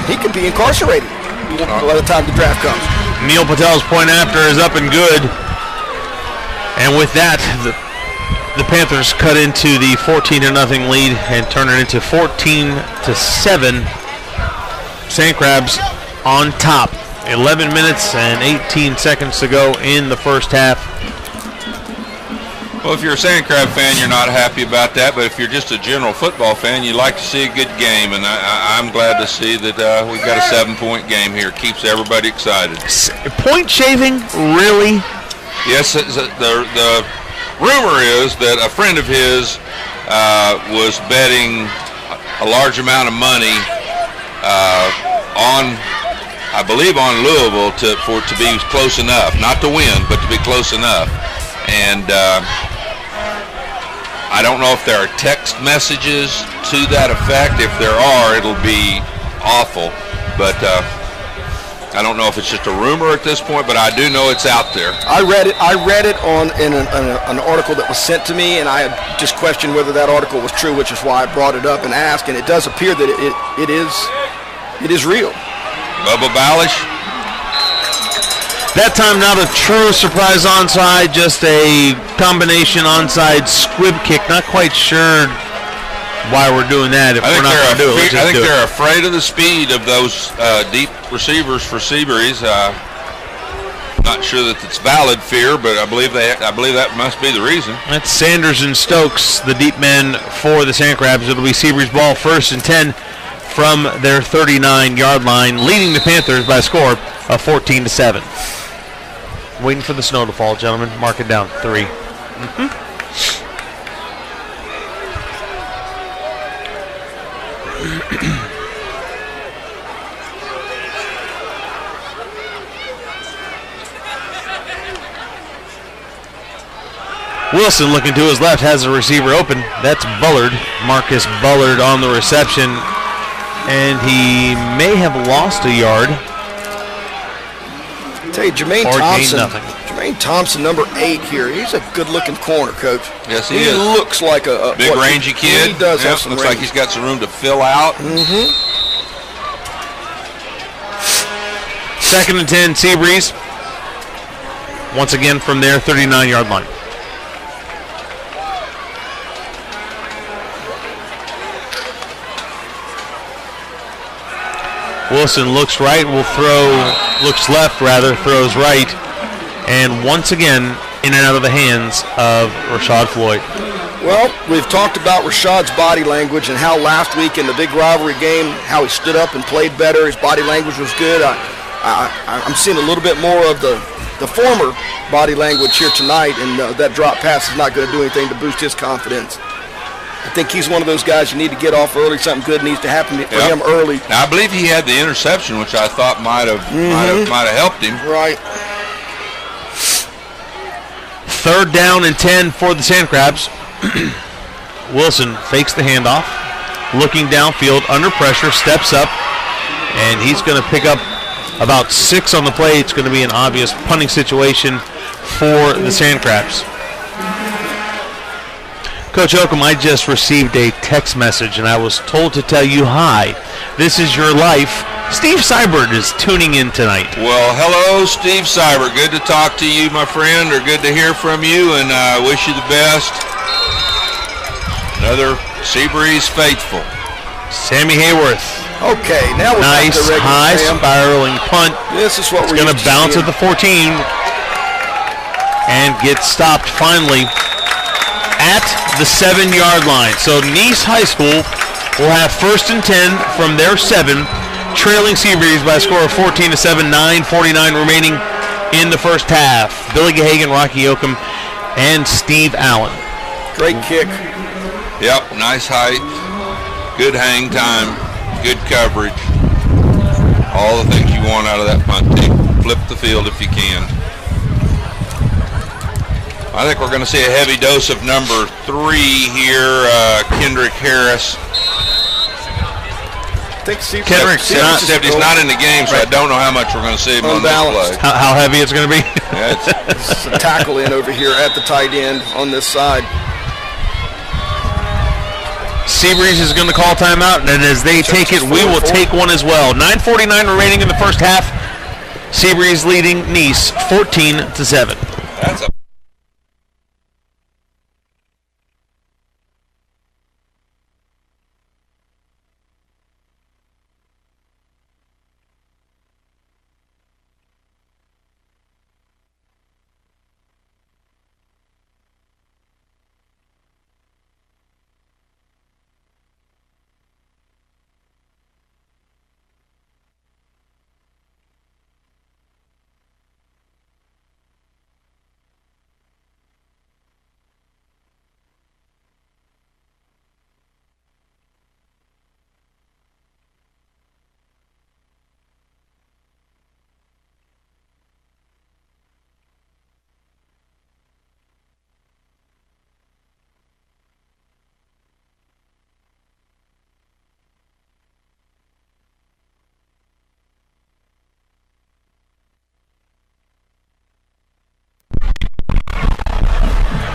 He could be incarcerated by the time the draft comes. Neil Patel's point after is up and good. And with that, the Panthers cut into the 14-0 lead and turn it into 14-7. SANDCRABS on top. 11 minutes and 18 seconds to go in the first half. Well, if you're a SANDCRAB fan, you're not happy about that. But if you're just a general football fan, you like to see a good game. And I'm glad to see that we've got a 7-point game here. Keeps everybody excited. Point shaving, really? Yes, the rumor is that a friend of his was betting a large amount of money I believe on Louisville for it to be close enough, not to win, but to be close enough. And I don't know if there are text messages to that effect. If there are, it'll be awful. But I don't know if it's just a rumor at this point, but I do know it's out there. I read it in an article that was sent to me, and I just questioned whether that article was true, which is why I brought it up and asked. And it does appear that it is real. Bubba Ballish. That time not a true surprise onside, just a combination onside squib kick. Not quite sure why we're doing that. If we're not going to do it, I think they're afraid of the speed of those deep receivers for SEABREEZE. Not sure that it's valid fear, but I believe that must be the reason. That's Sanders and Stokes, the deep men for the SANDCRABS. It'll be SEABREEZE ball, 1st and 10 from their 39-yard line, leading the Panthers by a score of 14-7. Waiting for the snow to fall, gentlemen. Mark it down. 3. Wilson looking to his left, has the receiver open. That's Bullard, Marcus Bullard on the reception, and he may have lost a yard. I tell you, Jermaine Thompson, number 8 here. He's a good-looking corner, Coach. Yes, he is. He looks like a big, rangy kid. He does have some looks range. like he's got some room to fill out. 2nd and 10, SEABREEZE. Once again from their 39-yard line. Wilson looks right, looks left rather, throws right, and once again in and out of the hands of Rashad Floyd. Well, we've talked about Rashad's body language and how last week in the big rivalry game, how he stood up and played better. His body language was good. I'm seeing a little bit more of the former body language here tonight, and that drop pass is not going to do anything to boost his confidence. I think he's one of those guys you need to get off early. Something good needs to happen for him early. Now, I believe he had the interception, which I thought might have helped him. Right. 3rd down and 10 for the SANDCRABS. Wilson fakes the handoff, looking downfield, under pressure, steps up, and he's going to pick up about 6 on the play. It's going to be an obvious punting situation for the SANDCRABS. Coach Oakham, I just received a text message, and I was told to tell you hi. This is your life. Steve Seibert is tuning in tonight. Well, hello, Steve Seibert. Good to talk to you, my friend, or good to hear from you, and I wish you the best. Another SEABREEZE faithful. Sammy Hayworth. Okay, now we're nice high spiraling punt. This is what we're going to bounce at the 14 and get stopped finally at the 7-yard line. So Nice High School will have 1st and 10 from their 7, trailing SEABREEZE by a score of 14-7, 9:49 remaining in the first half. Billy Gahagan, Rocky Oakham, and Steve Allen. Great kick. Yep, nice height, good hang time, good coverage. All the things you want out of that punt team. Flip the field if you can. I think we're going to see a heavy dose of number 3 here, Kendrick Harris. I think Kendrick's not in the game, so I don't know how much we're going to see him on this play. How heavy it's going to be? Yeah, it's a tackle in over here at the tight end on this side. SEABREEZE is going to call timeout, and as they take it, we will take one as well. 9:49 remaining in the first half. SEABREEZE leading Nice 14-7. That's a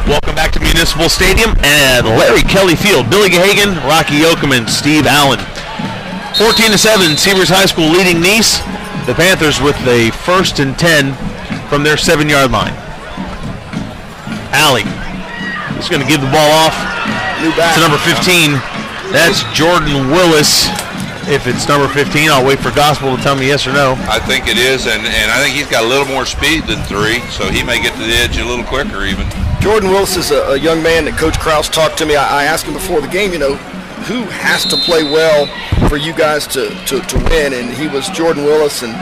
Welcome back to Municipal Stadium and Larry Kelly Field. Billy Gahagan, Rocky Oakham, and Steve Allen. 14-7, SEABREEZE High School leading Nice. The Panthers with a 1st and 10 from their 7-yard line. Alley. He's going to give the ball off to number 15. That's Jordan Willis. If it's number 15, I'll wait for Gospel to tell me yes or no. I think it is, and I think he's got a little more speed than 3, so he may get to the edge a little quicker even. Jordan Willis is a young man that Coach Krause talked to me. I asked him before the game, who has to play well for you guys to win, and he was Jordan Willis and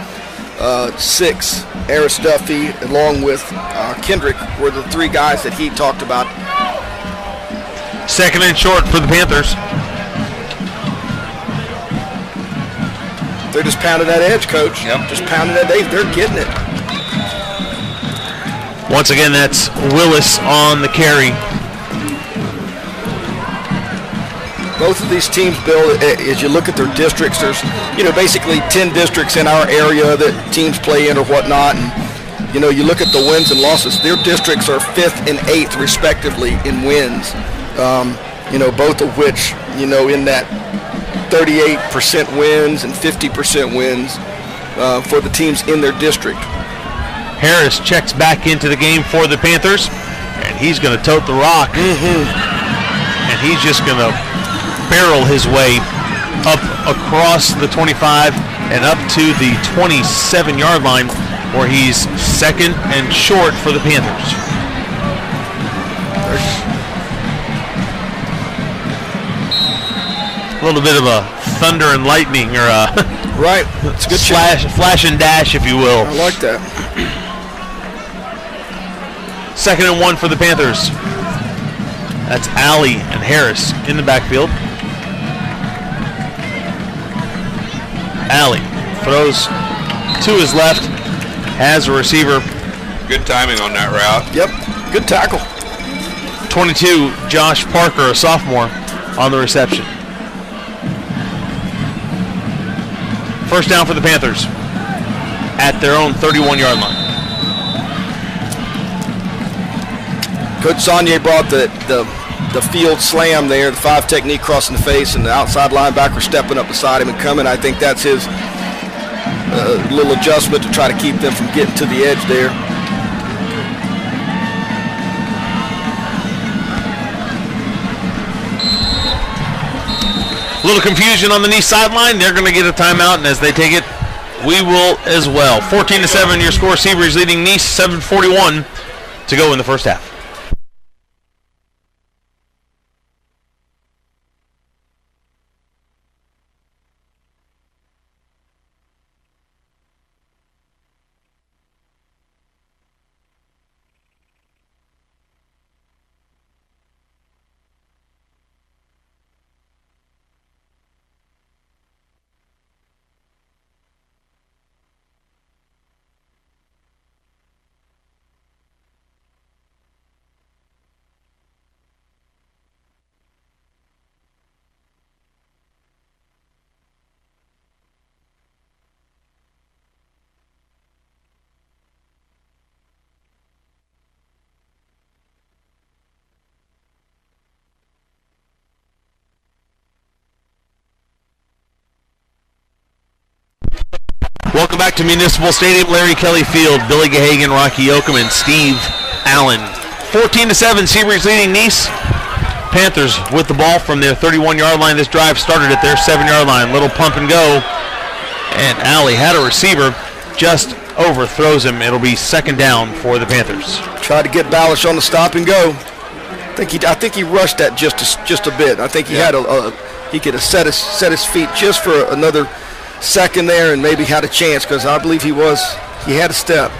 6, Aris Duffy, along with Kendrick, were the 3 guys that he talked about. 2nd and short for the Panthers. They're just pounding that edge, Coach. Yep. Just pounding that edge. They're getting it. Once again, that's Willis on the carry. Both of these teams, Bill, as you look at their districts, there's, basically 10 districts in our area that teams play in or whatnot. And, you look at the wins and losses. Their districts are 5th and 8th, respectively, in wins. Both of which, in that 38% wins and 50% wins for the teams in their district. Harris checks back into the game for the Panthers, and he's going to tote the rock. And he's just going to barrel his way up across the 25 and up to the 27-yard line, where he's 2nd and short for the Panthers. A little bit of a thunder and lightning, or a right. It's a good flash and dash, if you will. I like that. 2nd and 1 for the Panthers. That's Alley and Harris in the backfield. Alley throws to his left, has a receiver. Good timing on that route. Yep, good tackle. 22, Josh Parker, a sophomore, on the reception. First down for the Panthers at their own 31-yard line. Coach Saunier brought the field slam there, the 5 technique crossing the face, and the outside linebacker stepping up beside him and coming. I think that's his little adjustment to try to keep them from getting to the edge there. A little confusion on the Nice sideline. They're going to get a timeout, and as they take it, we will as well. 14-7, your score. SEABREEZE leading Nice, 7:41 to go in the first half. Welcome back to Municipal Stadium, Larry Kelly Field. Billy Gahagan, Rocky Yoakum, and Steve Allen. 14-7, SEABREEZE leading Nice. Panthers with the ball from their 31-yard line. This drive started at their 7-yard line. Little pump and go. And Alley had a receiver, just overthrows him. It'll be 2nd down for the Panthers. Tried to get Ballish on the stop and go. I think he rushed that just a bit. I think he had he could have set his feet just for another second there and maybe had a chance, because I believe he had a step.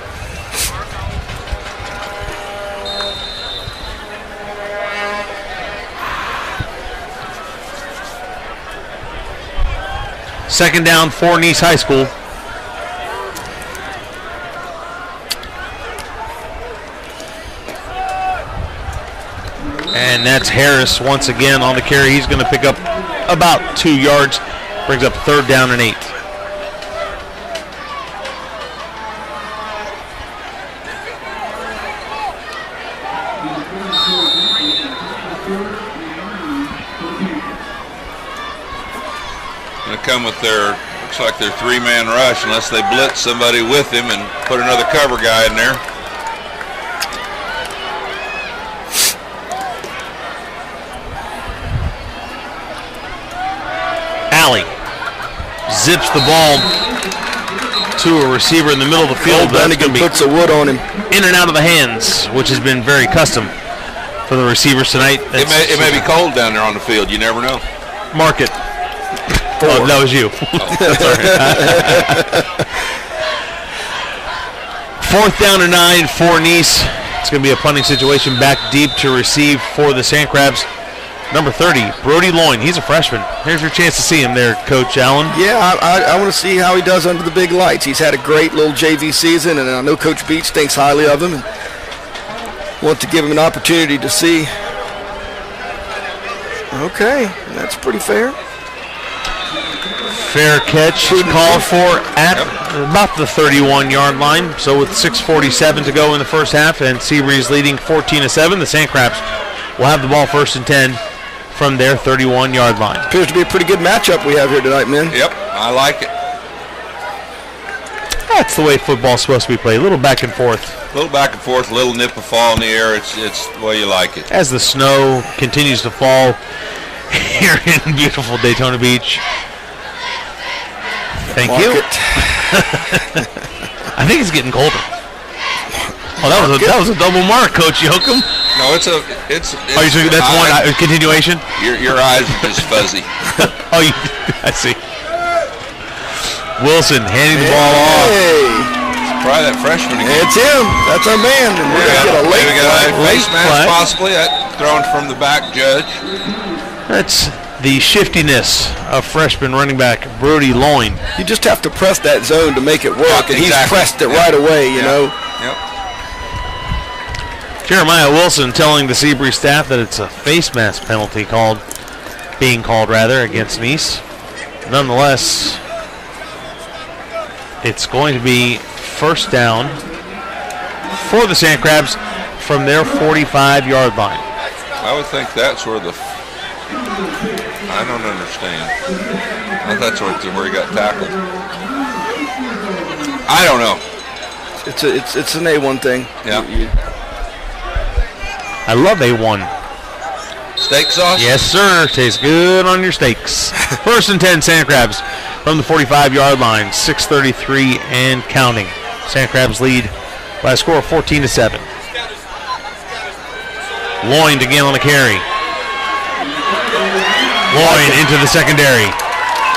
Second down for Nice High School. And that's Harris once again on the carry. He's going to pick up about 2 yards. Brings up 3rd down and 8. Going to come with their, looks like their 3-man rush, unless they blitz somebody with him and put another cover guy in there. Alley zips the ball to a receiver in the middle of the field. Bennigan puts a wood on him. In and out of the hands, which has been very custom for the receivers tonight. It may be cold down there on the field. You never know. Mark it. Oh, that was you. Sorry. 4th down and 9 for Nice. It's going to be a punting situation back deep to receive for the SANDCRABS. Number 30, Brody Loyne. He's a freshman. Here's your chance to see him there, Coach Allen. Yeah, I want to see how he does under the big lights. He's had a great little JV season, and I know Coach Beach thinks highly of him and want to give him an opportunity to see. Okay, that's pretty fair. Fair catch called for at about the 31-yard line. So with 6:47 to go in the first half and SEABREEZE leading 14-7, the SANDCRABS will have the ball 1st and 10 from their 31-yard line. Appears to be a pretty good matchup we have here tonight, men. Yep, I like it. That's the way football's supposed to be played. A little back and forth. A little back and forth, a little nip of fall in the air. It's the way you like it. As the snow continues to fall here in beautiful Daytona Beach. Thank you. I think it's getting colder. Oh, that was a double mark, Coach Yoakum. No, it's that's one continuation. Your eyes are just fuzzy. Oh, I see. Wilson handing the ball off. Try that freshman again. It's him. That's our man. And we're going to get a late face mask possibly. Thrown from the back, Judge. That's the shiftiness of freshman running back Brody Loin. You just have to press that zone to make it work, and he's pressed it right away, you know. Yep. Jeremiah Wilson telling the SeaBreeze staff that it's a face mask penalty being called against Nice. Nonetheless, it's going to be first down for the SANDCRABS from their 45-yard line. I would think that's where I don't understand. I thought that's where he got tackled. I don't know. It's an A1 thing. Yeah. I love A1. Steak sauce? Yes, sir. Tastes good on your steaks. First and 10, SANDCRABS from the 45-yard line. 6:33 and counting. SANDCRABS lead by a score of 14-7. Loin again on the carry. Loin into the secondary.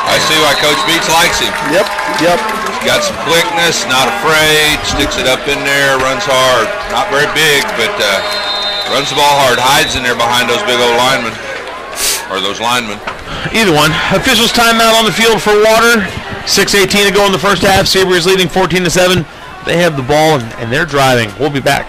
I see why Coach Beach likes him. Yep. He's got some quickness, not afraid, sticks it up in there, runs hard. Not very big, but runs the ball hard, hides in there behind those big old linemen, or those linemen. Either one. Officials timeout on the field for water. 6:18 to go in the first half. SeaBreeze leading 14-7. They have the ball and they're driving. We'll be back.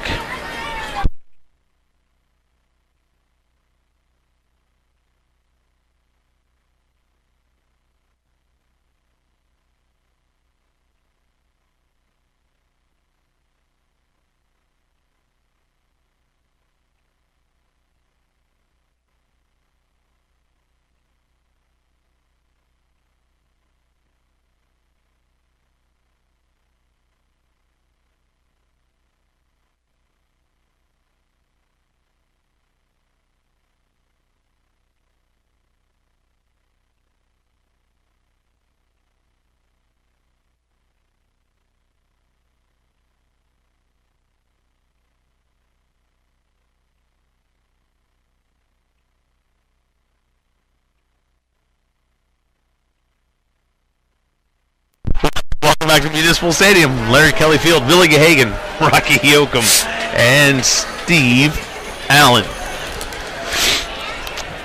Welcome back to Municipal Stadium. Larry Kelly Field, Billy Gahagan, Rocky Yoakum, and Steve Allen.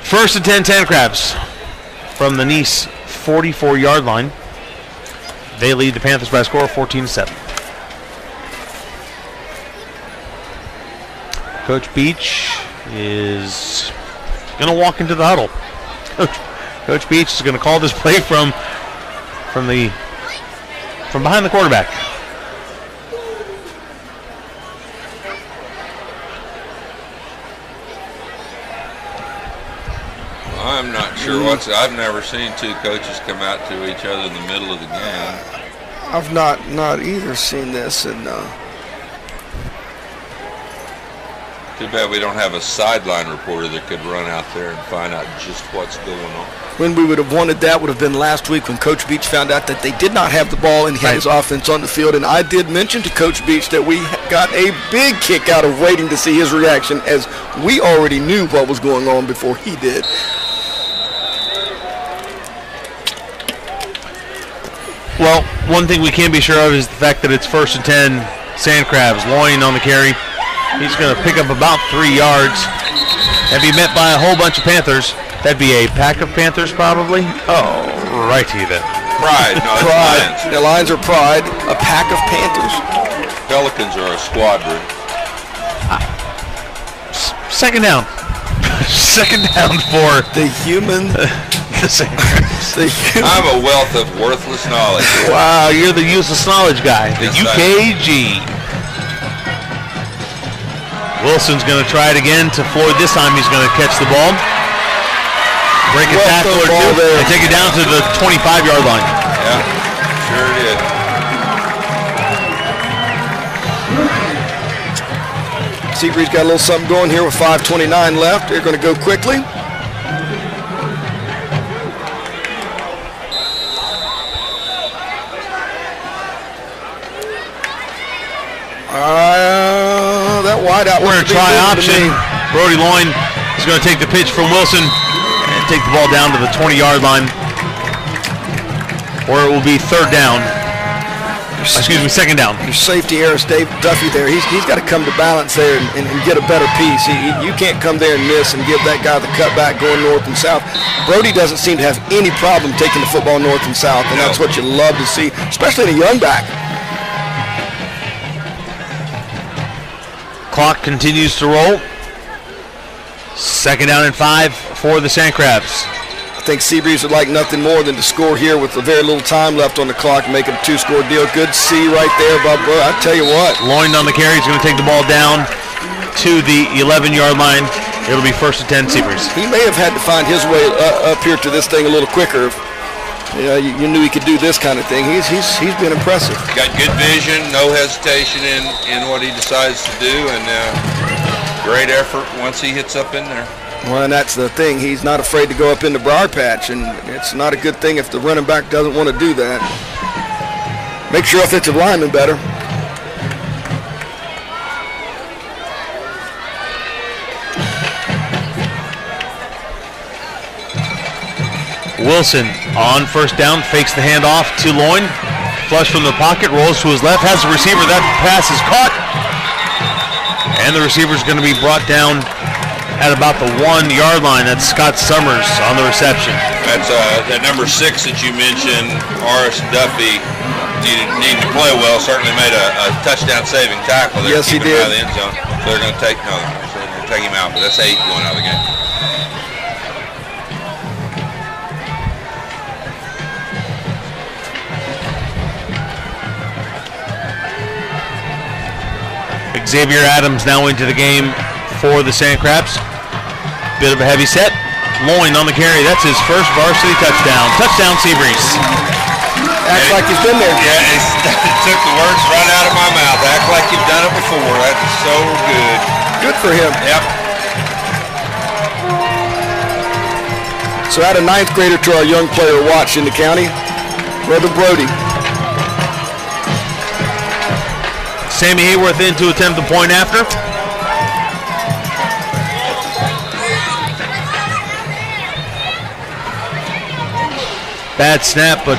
First and 10, SANDCRABS from the Nice 44-yard line. They lead the Panthers by a score of 14-7. Coach Beach is going to walk into the huddle. Coach Beach is going to call this play from behind the quarterback. I'm not sure I've never seen two coaches come out to each other in the middle of the game. I've not either seen this, and too bad we don't have a sideline reporter that could run out there and find out just what's going on. When we would have wanted that would have been last week when Coach Beach found out that they did not have the ball and he had his offense on the field. And I did mention to Coach Beach that we got a big kick out of waiting to see his reaction, as we already knew what was going on before he did. Well, one thing we can be sure of is the fact that it's first and 10, SANDCRABS. Loin on the carry. He's going to pick up about 3 yards and be met by a whole bunch of Panthers. That'd be a pack of Panthers, probably. Oh, righty then. Pride. No, it's Pride. Lions. The Lions are Pride. A pack of Panthers. Pelicans are a squadron. Second down. Second down for the human. The SANDCRABS. I'm a wealth of worthless knowledge. Wow, you're the useless knowledge guy. The Yes, UKG. Wilson's going to try it again to Floyd. This time he's going to catch the ball. Break a tackle or two and take it down to the 25-yard line. Yeah, sure did. SeaBreeze got a little something going here with 5:29 left. They're going to go quickly. That wide out. We're going to try option. Brody Loin is going to take the pitch from Wilson and take the ball down to the 20-yard line, or it will be third down. Excuse me, second down. Your safety, Harris Duffy there, he's got to come to balance there and get a better piece. You can't come there and miss and give that guy the cutback going north and south. Brody doesn't seem to have any problem taking the football north and south, and that's what you love to see, especially in a young back. Clock continues to roll. Second down and 5 for the SANDCRABS. I think SEABREEZE would like nothing more than to score here with a very little time left on the clock and make it a 2-score deal. Good C right there, Bob. I tell you what. Loin on the carry. He's going to take the ball down to the 11-yard line. It'll be first and 10 SEABREEZE. He may have had to find his way up here to this thing a little quicker. You knew he could do this kind of thing. He's been impressive. Got good vision, no hesitation in what he decides to do, and great effort once he hits up in there. Well, and that's the thing. He's not afraid to go up in the briar patch, and it's not a good thing if the running back doesn't want to do that. Makes your offensive lineman better. Wilson on first down, fakes the handoff to Loin. Flush from the pocket, rolls to his left, has the receiver. That pass is caught. And the receiver is going to be brought down at about the 1-yard line. That's Scott Summers on the reception. That's that number 6 that you mentioned, Horace Duffy, needed to play well. Certainly made a touchdown-saving tackle there. Yes, he did. Out of the end zone. So they're going to take him out, but that's 8 going out of the game. Xavier Adams now into the game for the SANDCRABS. Bit of a heavy set. Loin on the carry. That's his first varsity touchdown. Touchdown, SEABREEZE. Acts like he's been there. Yeah, it took the words right out of my mouth. Act like you've done it before. That's so good. Good for him. Yep. So add a 9th grader to our young player watch in the county, Brother Brody. Sammy Hayworth in to attempt the point after. Bad snap, but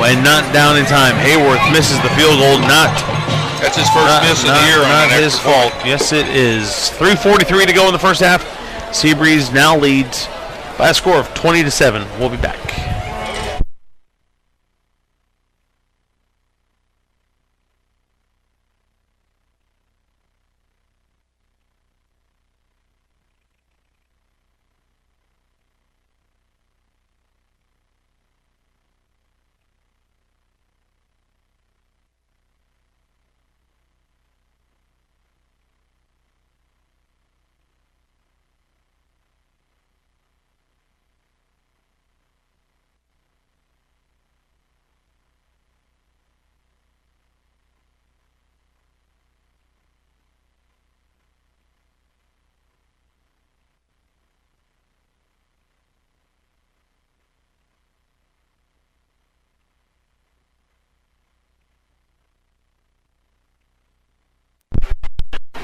and not down in time. Hayworth misses the field goal. That's his first miss of the year. Not his fault. Yes, it is. 3:43 to go in the first half. SEABREEZE now leads by a score of 20-7. We'll be back.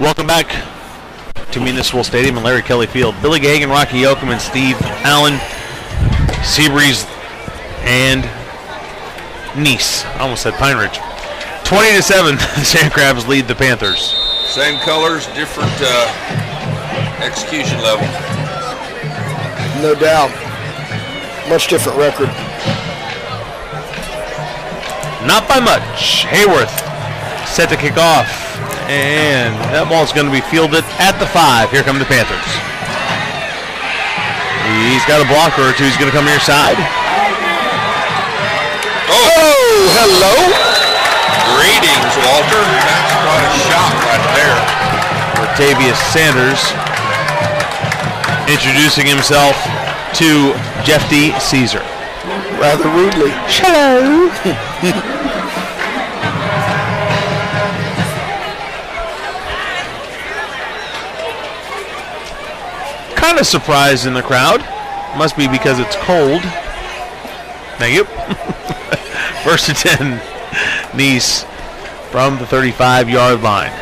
Welcome back to Municipal Stadium and Larry Kelly Field. Billy Gagan, Rocky Yoakum, and Steve Allen, SEABREEZE, and Nice. I almost said Pine Ridge. 20-7, the SANDCRABS lead the Panthers. Same colors, different execution level. No doubt. Much different record. Not by much. Hayworth set to kick off. And that ball's going to be fielded at the 5. Here come the Panthers. He's got a blocker or two. He's going to come near side. Oh, hello. Greetings, Walter. That's quite a shot right there. Latavius Sanders introducing himself to Jeff D. Caesar. Rather rudely. Hello. Kind of surprised in the crowd. Must be because it's cold. Thank you. First and 10, Nice from the 35-yard line.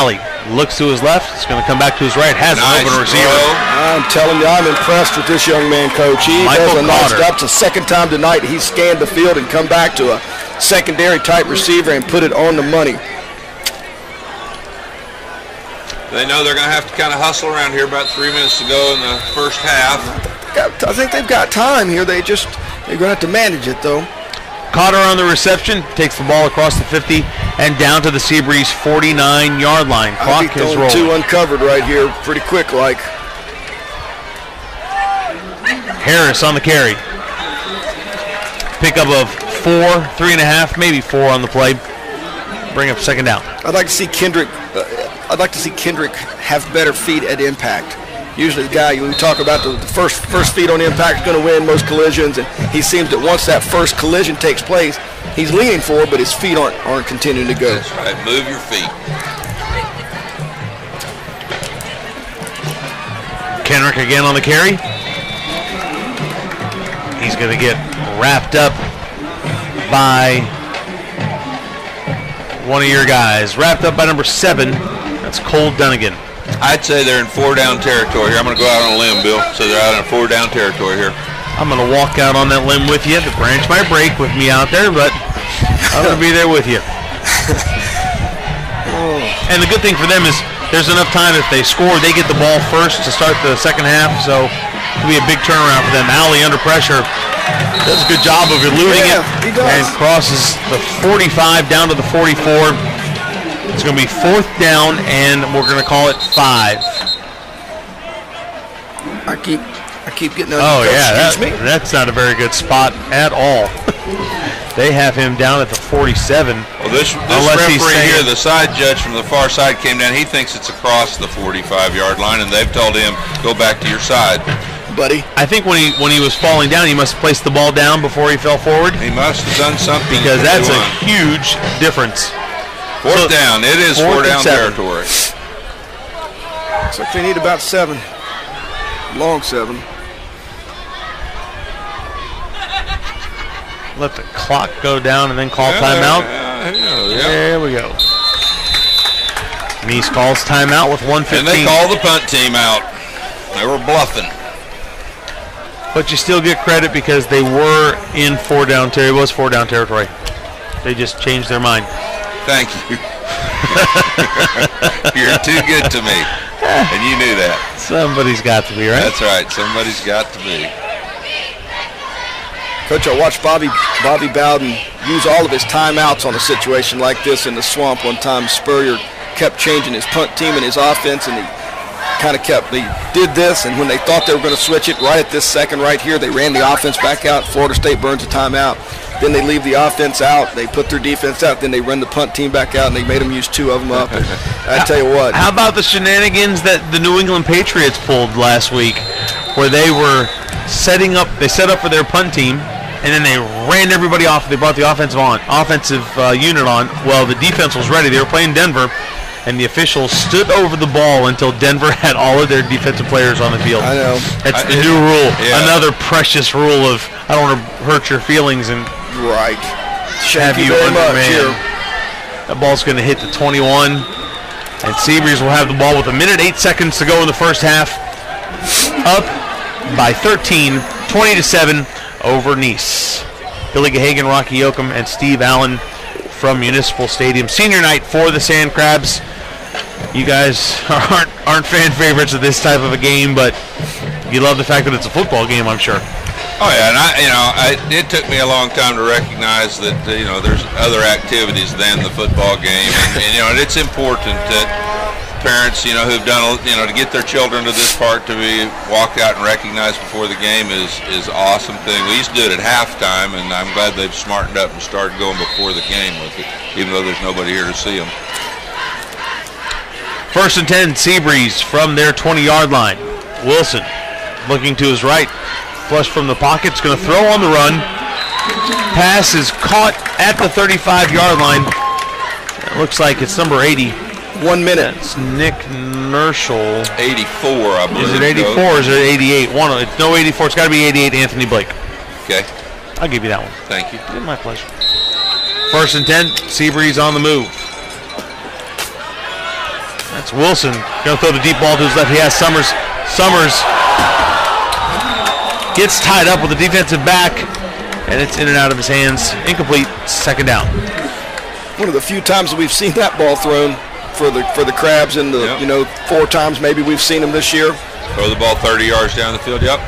alley. Looks to his left. It's going to come back to his right. Has an open receiver. I'm telling you, I'm impressed with this young man, Coach. He does a nice job. It's the second time tonight he's scanned the field and come back to a secondary type receiver and put it on the money. They know they're going to have to kind of hustle around here. About 3 minutes to go in the first half. I think they've got time here. They're going to have to manage it, though. Cotter on the reception, takes the ball across the 50 and down to the SEABREEZE 49-yard line. Clock is rolling. Two uncovered right here, pretty quick like. Harris on the carry. Pickup of 4, 3.5, maybe 4 on the play. Bring up second down. I'd like to see Kendrick. I'd like to see Kendrick have better feet at impact. Usually the guy, when we talk about the first feet on impact is going to win most collisions, and he seems that once that first collision takes place, he's leaning forward, but his feet aren't continuing to go. That's right. Move your feet. Kendrick again on the carry. He's going to get wrapped up by one of your guys. Wrapped up by number 7. That's Cole Dunnigan. I'd say they're in 4-down territory here. I'm going to go out on a limb, Bill. So they're out in 4-down territory here. I'm going to walk out on that limb with you. The branch might break with me out there, but I'm going to be there with you. And the good thing for them is there's enough time. If they score, they get the ball first to start the second half. So it'll be a big turnaround for them. Alley under pressure does a good job of eluding it. He does. And crosses the 45 down to the 44. It's going to be 4th down, and we're going to call it 5. I keep getting under. Oh, yeah, that's not a very good spot at all. They have him down at the 47. Well, this referee here, the side judge from the far side came down. He thinks it's across the 45-yard line, and they've told him, go back to your side. Buddy. I think when he was falling down, he must have placed the ball down before he fell forward. He must have done something. Because that's a huge difference. 4th down. It is 4-down territory. Looks like they need about 7. Long 7. Let the clock go down and then call timeout. There we go. Nice calls timeout with 1:15. And they call the punt team out. They were bluffing. But you still get credit because they were in 4-down territory. It was 4-down territory. They just changed their mind. Thank you. You're too good to me. And you knew that. Somebody's got to be, right? That's right. Somebody's got to be. Coach, I watched Bobby Bowden use all of his timeouts on a situation like this in the swamp one time. Spurrier kept changing his punt team and his offense, and he did this, and when they thought they were going to switch it, right at this second right here, they ran the offense back out. Florida State burns a timeout. Then they leave the offense out. They put their defense out. Then they run the punt team back out, and they made them use 2 of them up. And I tell you what. How about the shenanigans that the New England Patriots pulled last week, where they were setting up? They set up for their punt team, and then they ran everybody off. They brought the offensive unit on. Well, the defense was ready. They were playing Denver, and the officials stood over the ball until Denver had all of their defensive players on the field. I know. That's the new rule. Yeah. Another precious rule of I don't want to hurt your feelings and right. Have you under man. That ball's going to hit the 21, and SEABREEZE will have the ball with 1 minute 8 seconds to go in the first half. Up by 13, 20-7 over Nice. Billy Gahagan, Rocky Yoakum, and Steve Allen from Municipal Stadium. Senior night for the SANDCRABS. You guys aren't fan favorites of this type of a game, but you love the fact that it's a football game, I'm sure. Oh yeah, and it took me a long time to recognize that there's other activities than the football game, and it's important that parents who've done to get their children to this part to walk out and recognize before the game is awesome thing. We used to do it at halftime, and I'm glad they've smartened up and started going before the game with it, even though there's nobody here to see them. 1st and 10, SEABREEZE from their 20-yard line. Wilson looking to his right. Flush from the pocket, it's going to throw on the run. Pass is caught at the 35-yard line. It looks like it's number 80. 1 minute. It's Nick Nerschel. 84, I believe. Is it 84 or is it 88? It's no 84. It's got to be 88, Anthony Blake. Okay. I'll give you that one. Thank you. My pleasure. 1st and 10, SEABREEZE on the move. It's Wilson going to throw the deep ball to his left. He has Summers. Summers gets tied up with the defensive back, and it's in and out of his hands. Incomplete. Second down. One of the few times that we've seen that ball thrown for the Crabs, in the 4 times maybe we've seen them this year. Throw the ball 30 yards down the field. Yep.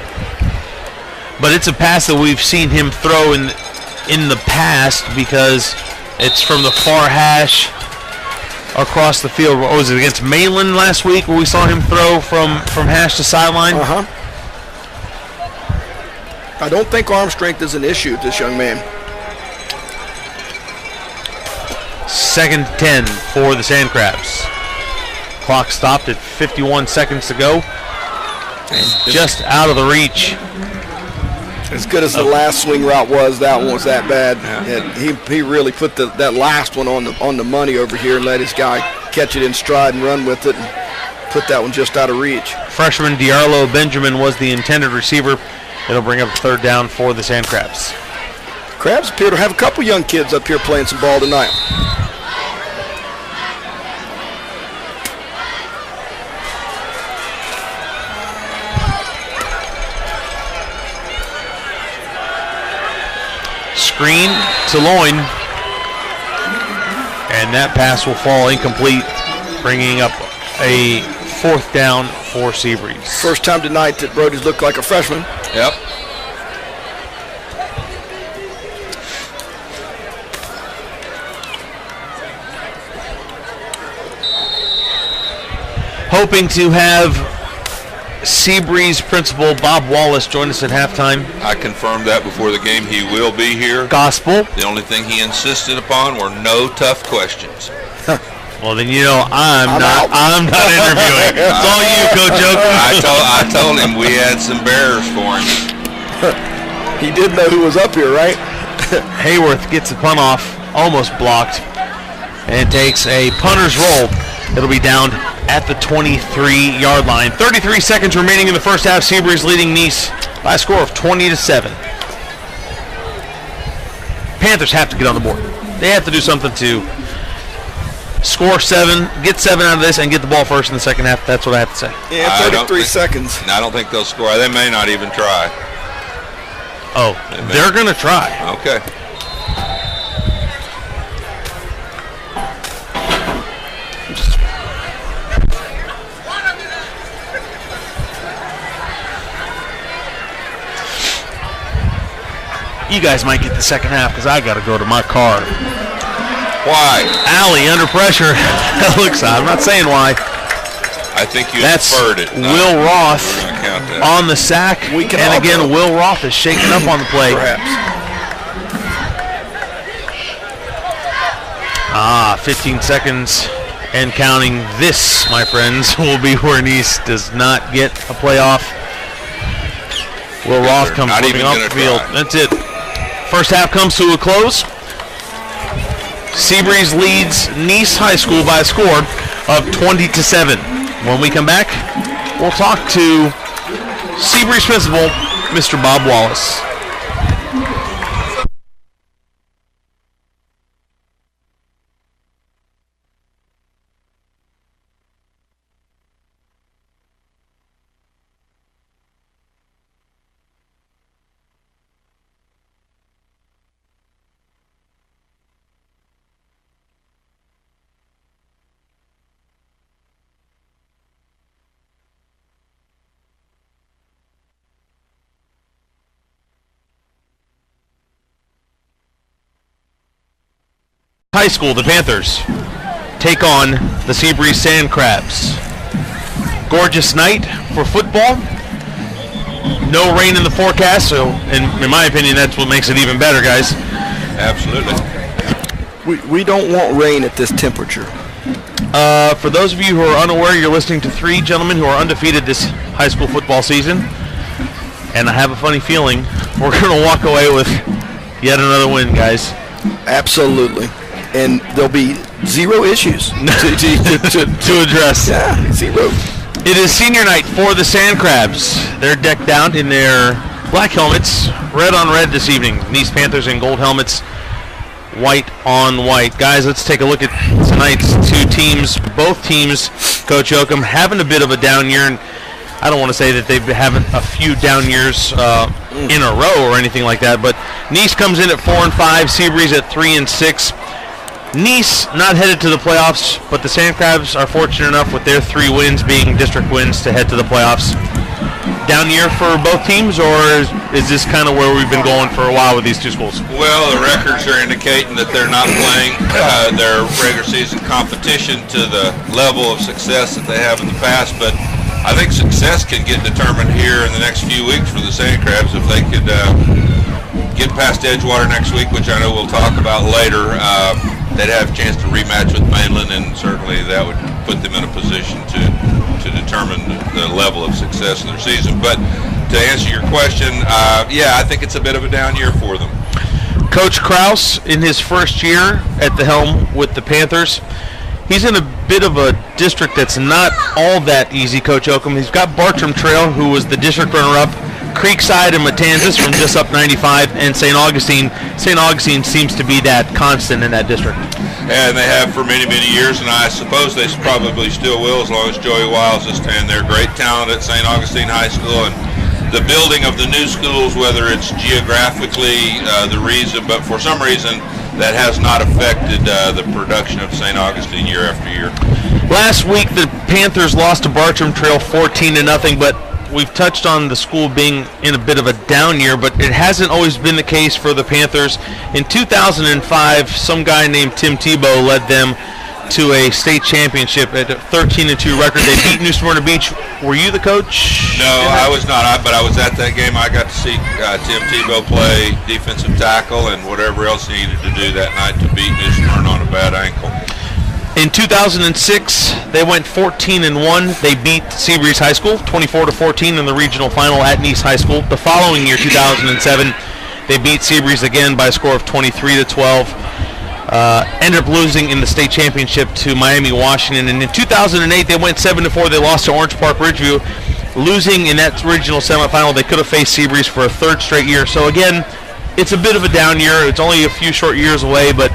But it's a pass that we've seen him throw in the past because it's from the far hash across the field. What was it, against Mainland last week where we saw him throw from hash to sideline? I don't think arm strength is an issue with this young man. 2nd 10 for the SANDCRABS. Clock stopped at 51 seconds to go. And just out of the reach. As good as the last swing route was, that one was that bad. And he really put that last one on the money over here and let his guy catch it in stride and run with it and put that one just out of reach. Freshman Diarlo Benjamin was the intended receiver. It'll bring up 3rd down for the SANDCRABS. Crabs appear to have a couple young kids up here playing some ball tonight. Screen to Loin, and that pass will fall incomplete, bringing up a 4th down for SEABREEZE. First time tonight that Brody's looked like a freshman. Yep. Hoping to have SEABREEZE principal Bob Wallace join us at halftime. I confirmed that before the game. He will be here. Gospel. The only thing he insisted upon were no tough questions. Well, then I'm not interviewing. It's all you, Coach Oak. I told him we had some bears for him. He did know who was up here, right? Hayworth gets the punt off, almost blocked, and takes a punter's roll. It'll be down at the 23-yard line. 33 seconds remaining in the first half. SEABREEZE leading Nice by a score of 20-7. Panthers have to get on the board. They have to do something to score 7, get 7 out of this, and get the ball first in the second half. That's what I have to say. Yeah, 33 seconds. I don't think they'll score. They may not even try. Oh, they're going to try. Okay. You guys might get the second half because I got to go to my car. Why? Allie under pressure. I'm not saying why. I think you That's inferred it. Will Roth count that. on the sack. And again, Will Roth is shaking up on the play. Perhaps. 15 seconds and counting. This, my friends, will be where Nice does not get a playoff. Will Roth comes flipping off the field. That's it. First half comes to a close. SEABREEZE leads Nice High School by a score of 20-7. When we come back, we'll talk to SEABREEZE principal, Mr. Bob Wallace. High School, the Panthers take on the SEABREEZE SANDCRABS. Gorgeous night for football. No rain in the forecast, so in my opinion, that's what makes it even better, guys. Absolutely. We don't want rain at this temperature. For those of you who are unaware, you're listening to 3 gentlemen who are undefeated this high school football season. And I have a funny feeling we're going to walk away with yet another win, guys. Absolutely. And there'll be 0 issues to address. Yeah, 0. It is senior night for the SANDCRABS. They're decked out in their black helmets, red on red this evening. Nice Panthers in gold helmets. white on white. Guys, let's take a look at tonight's two teams. Both teams, Coach Yoakum, having a bit of a down year, and I don't want to say that they've having a few down years in a row or anything like that, but Nice comes in at 4-5, SEABREEZE at 3-6. Nice not headed to the playoffs, but the SANDCRABS are fortunate enough with their 3 wins being district wins to head to the playoffs. Down year for both teams, or is this kind of where we've been going for a while with these two schools? Well, the records are indicating that they're not playing their regular season competition to the level of success that they have in the past, but I think success can get determined here in the next few weeks for the SANDCRABS if they could get past Edgewater next week, which I know we'll talk about later. They'd have a chance to rematch with Mainland, and certainly that would put them in a position to determine the level of success in their season. But to answer your question, yeah, I think it's a bit of a down year for them. Coach Kraus, in his first year at the helm with the Panthers, he's in a bit of a district that's not all that easy, Coach Yoakum. He's got Bartram Trail, who was the district runner-up, Creekside and Matanzas from just up 95, and St. Augustine. St. Augustine seems to be that constant in that district. And they have for many, many years, and I suppose they probably still will as long as Joey Wiles is staying there. Great talent at St. Augustine High School, and the building of the new schools, whether it's geographically the reason, but for some reason that has not affected the production of St. Augustine year after year. Last week the Panthers lost to Bartram Trail 14-0, but we've touched on the school being in a bit of a down year, but it hasn't always been the case for the Panthers. In 2005, some guy named Tim Tebow led them to a state championship at a 13-2 record. They beat New Smyrna Beach. Were you the coach? No, I was not, but I was at that game. I got to see Tim Tebow play defensive tackle and whatever else he needed to do that night to beat New Smyrna on a bad ankle. In 2006, they went 14-1. They beat SEABREEZE High School 24-14 in the regional final at Nice High School. The following year, 2007, they beat SEABREEZE again by a score of 23-12. Ended up losing in the state championship to Miami, Washington. And in 2008, they went 7-4. They lost to Orange Park Ridgeview, losing in that regional semifinal. They could have faced SEABREEZE for a 3rd straight year. So again, it's a bit of a down year. It's only a few short years away, but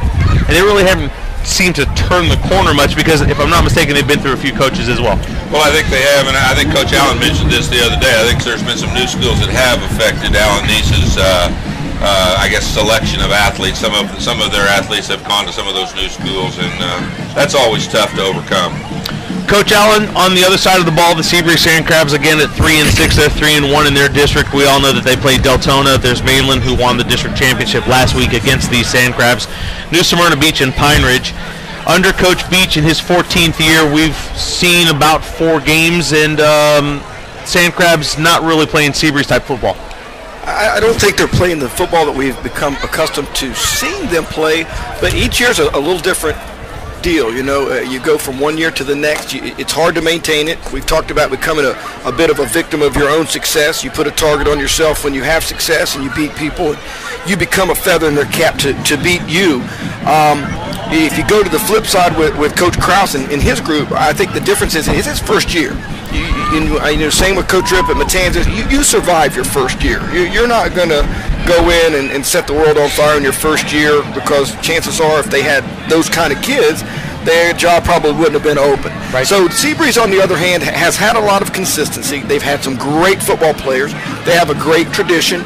they really haven't seem to turn the corner much because, if I'm not mistaken, they've been through a few coaches as well. Well, I think they have, and I think Coach Allen mentioned this the other day. I think there's been some new schools that have affected Allen Nice's, I guess, selection of athletes. Some of their athletes have gone to some of those new schools, and that's always tough to overcome. Coach Allen, on the other side of the ball, the SEABREEZE SANDCRABS again at 3-6. They're 3-1 in their district. We all know that they played Deltona. There's Mainland, who won the district championship last week against these SANDCRABS. New Smyrna Beach and Pine Ridge. Under Coach Beach in his 14th year, we've seen about 4 games, and SANDCRABS not really playing SEABREEZE type football. I don't think they're playing the football that we've become accustomed to seeing them play, but each year's a little different deal. You know, you go from one year to the next. It's hard to maintain it. We've talked about becoming a bit of a victim of your own success. You put a target on yourself when you have success and you beat people, and you become a feather in their cap to beat you. If you go to the flip side with Coach Kraus and his group, I think the difference is it's his first year. Same with Coach Rip at Matanzas. You survive your first year. You're not going to go in and set the world on fire in your first year, because chances are if they had those kind of kids, their job probably wouldn't have been open. Right. So SEABREEZE, on the other hand, has had a lot of consistency. They've had some great football players. They have a great tradition.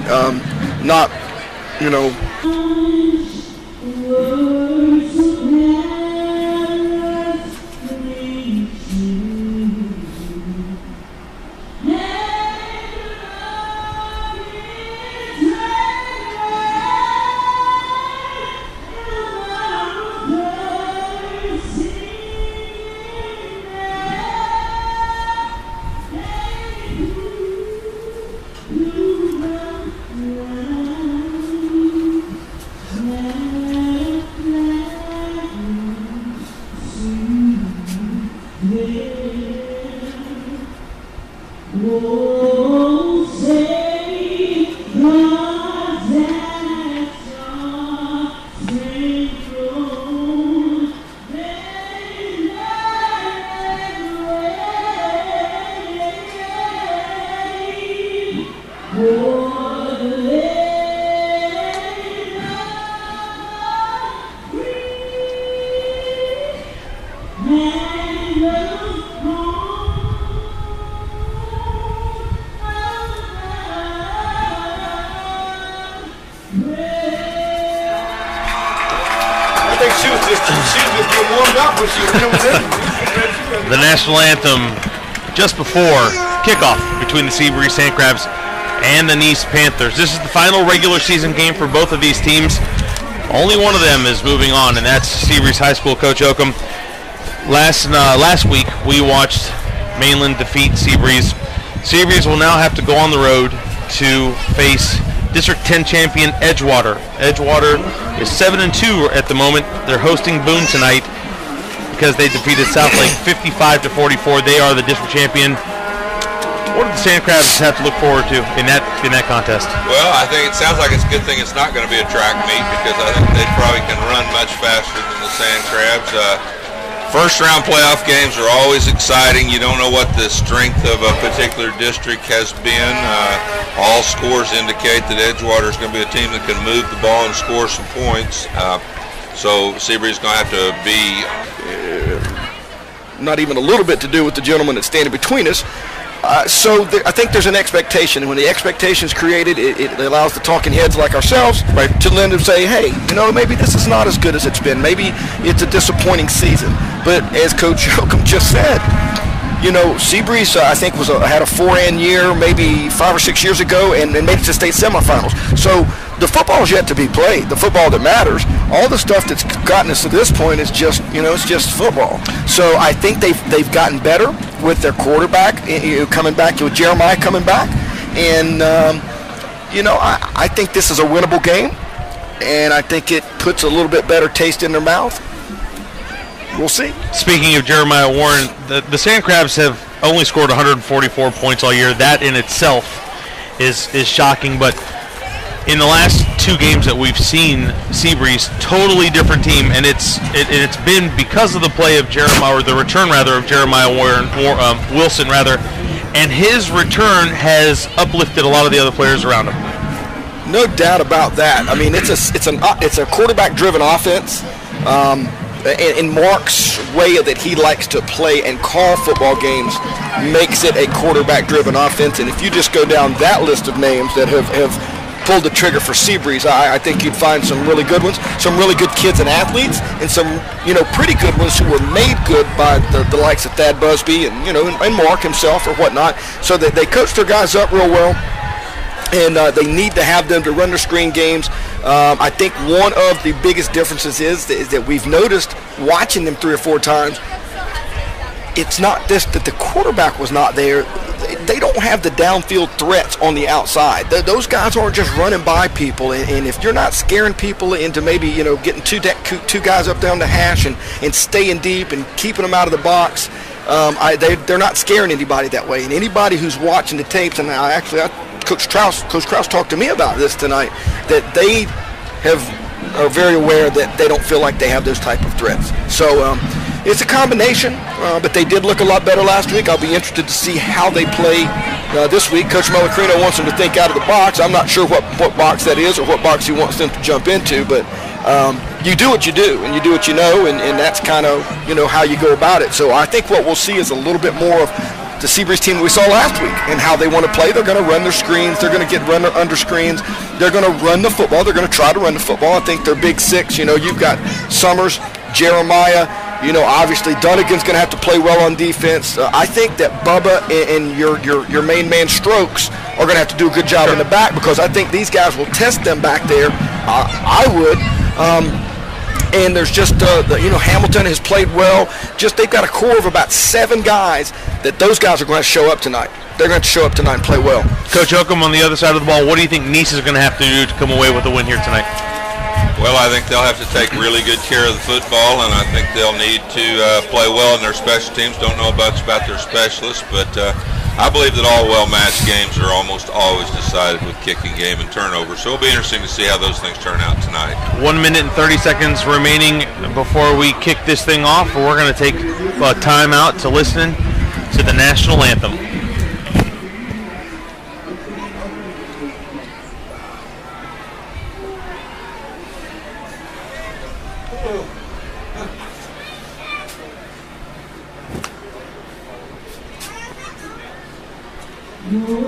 The national anthem just before kickoff between the SEABREEZE SANDCRABS and the Nice Panthers. This is the final regular season game for both of these teams. Only one of them is moving on, and that's SEABREEZE High School coach Oakham. Last week we watched Mainland defeat SEABREEZE. SEABREEZE will now have to go on the road to face District 10 champion Edgewater. Edgewater is 7-2 at the moment. They're hosting Boone tonight because they defeated Southlake 55-44. They are the district champion. What do the SANDCRABS have to look forward to in that contest? Well, I think it sounds like it's a good thing it's not going to be a track meet, because I think they probably can run much faster than the SANDCRABS. First round playoff games are always exciting. You don't know what the strength of a particular district has been. All scores indicate that Edgewater is going to be a team that can move the ball and score some points. So SEABREEZE is going to have to be not even a little bit to do with the gentleman that's standing between us. So I think there's an expectation, and when the expectation is created, it allows the talking heads like ourselves to lend and say, hey, maybe this is not as good as it's been. Maybe it's a disappointing season. But as Coach Oakham just said, SEABREEZE, I think, had a 4-N year maybe 5 or 6 years ago and made it to state semifinals. So the football is yet to be played, the football that matters. All the stuff that's gotten us to this point is just, it's just football. So I think they've gotten better with their quarterback coming back, with Jeremiah coming back. And, I think this is a winnable game, and I think it puts a little bit better taste in their mouth. We'll see. Speaking of Jeremiah Warren, the SANDCRABS have only scored 144 points all year. That in itself is shocking, but in the last 2 games that we've seen, SEABREEZE, totally different team, and it's been because of the play of Jeremiah, or the return rather of Jeremiah Wilson, and his return has uplifted a lot of the other players around him. No doubt about that. I mean, it's a quarterback-driven offense. And Mark's way that he likes to play and call football games makes it a quarterback-driven offense. And if you just go down that list of names that have pulled the trigger for SEABREEZE, I think you'd find some really good ones, some really good kids and athletes, and some pretty good ones who were made good by the likes of Thad Busby and and Mark himself or whatnot. So that they coach their guys up real well. And they need to have them to run their screen games. I think one of the biggest differences is that we've noticed watching them 3 or 4 times, it's not this that the quarterback was not there. They don't have the downfield threats on the outside. Those guys aren't just running by people. And if you're not scaring people into maybe getting two guys up down the hash and staying deep and keeping them out of the box, they're not scaring anybody that way. And anybody who's watching the tapes, and Coach Krause talked to me about this tonight, that they are very aware that they don't feel like they have those type of threats. So it's a combination, but they did look a lot better last week. I'll be interested to see how they play this week. Coach Melacrino wants them to think out of the box. I'm not sure what box that is or what box he wants them to jump into, but you do what you do, and you do what you know, and that's kind of how you go about it. So I think what we'll see is a little bit more of the SEABREEZE team that we saw last week and how they want to play. They're going to run their screens. They're going to get run under screens. They're going to run the football. They're going to try to run the football. I think their big 6, you've got Summers, Jeremiah, obviously Dunnigan's going to have to play well on defense. I think that Bubba and your main man Strokes are going to have to do a good job in the back, because I think these guys will test them back there. I would. And there's just, Hamilton has played well. They've got a core of about 7 guys that those guys are going to show up tonight. They're going to show up tonight and play well. Coach Oakham, on the other side of the ball, what do you think Nice is going to have to do to come away with a win here tonight? Well, I think they'll have to take really good care of the football, and I think they'll need to play well in their special teams. Don't know much about their specialists, but I believe that all well-matched games are almost always decided with kicking game and turnover. So it'll be interesting to see how those things turn out tonight. 1 minute and 30 seconds remaining before we kick this thing off. We're going to take a time out to listen to the national anthem. Oh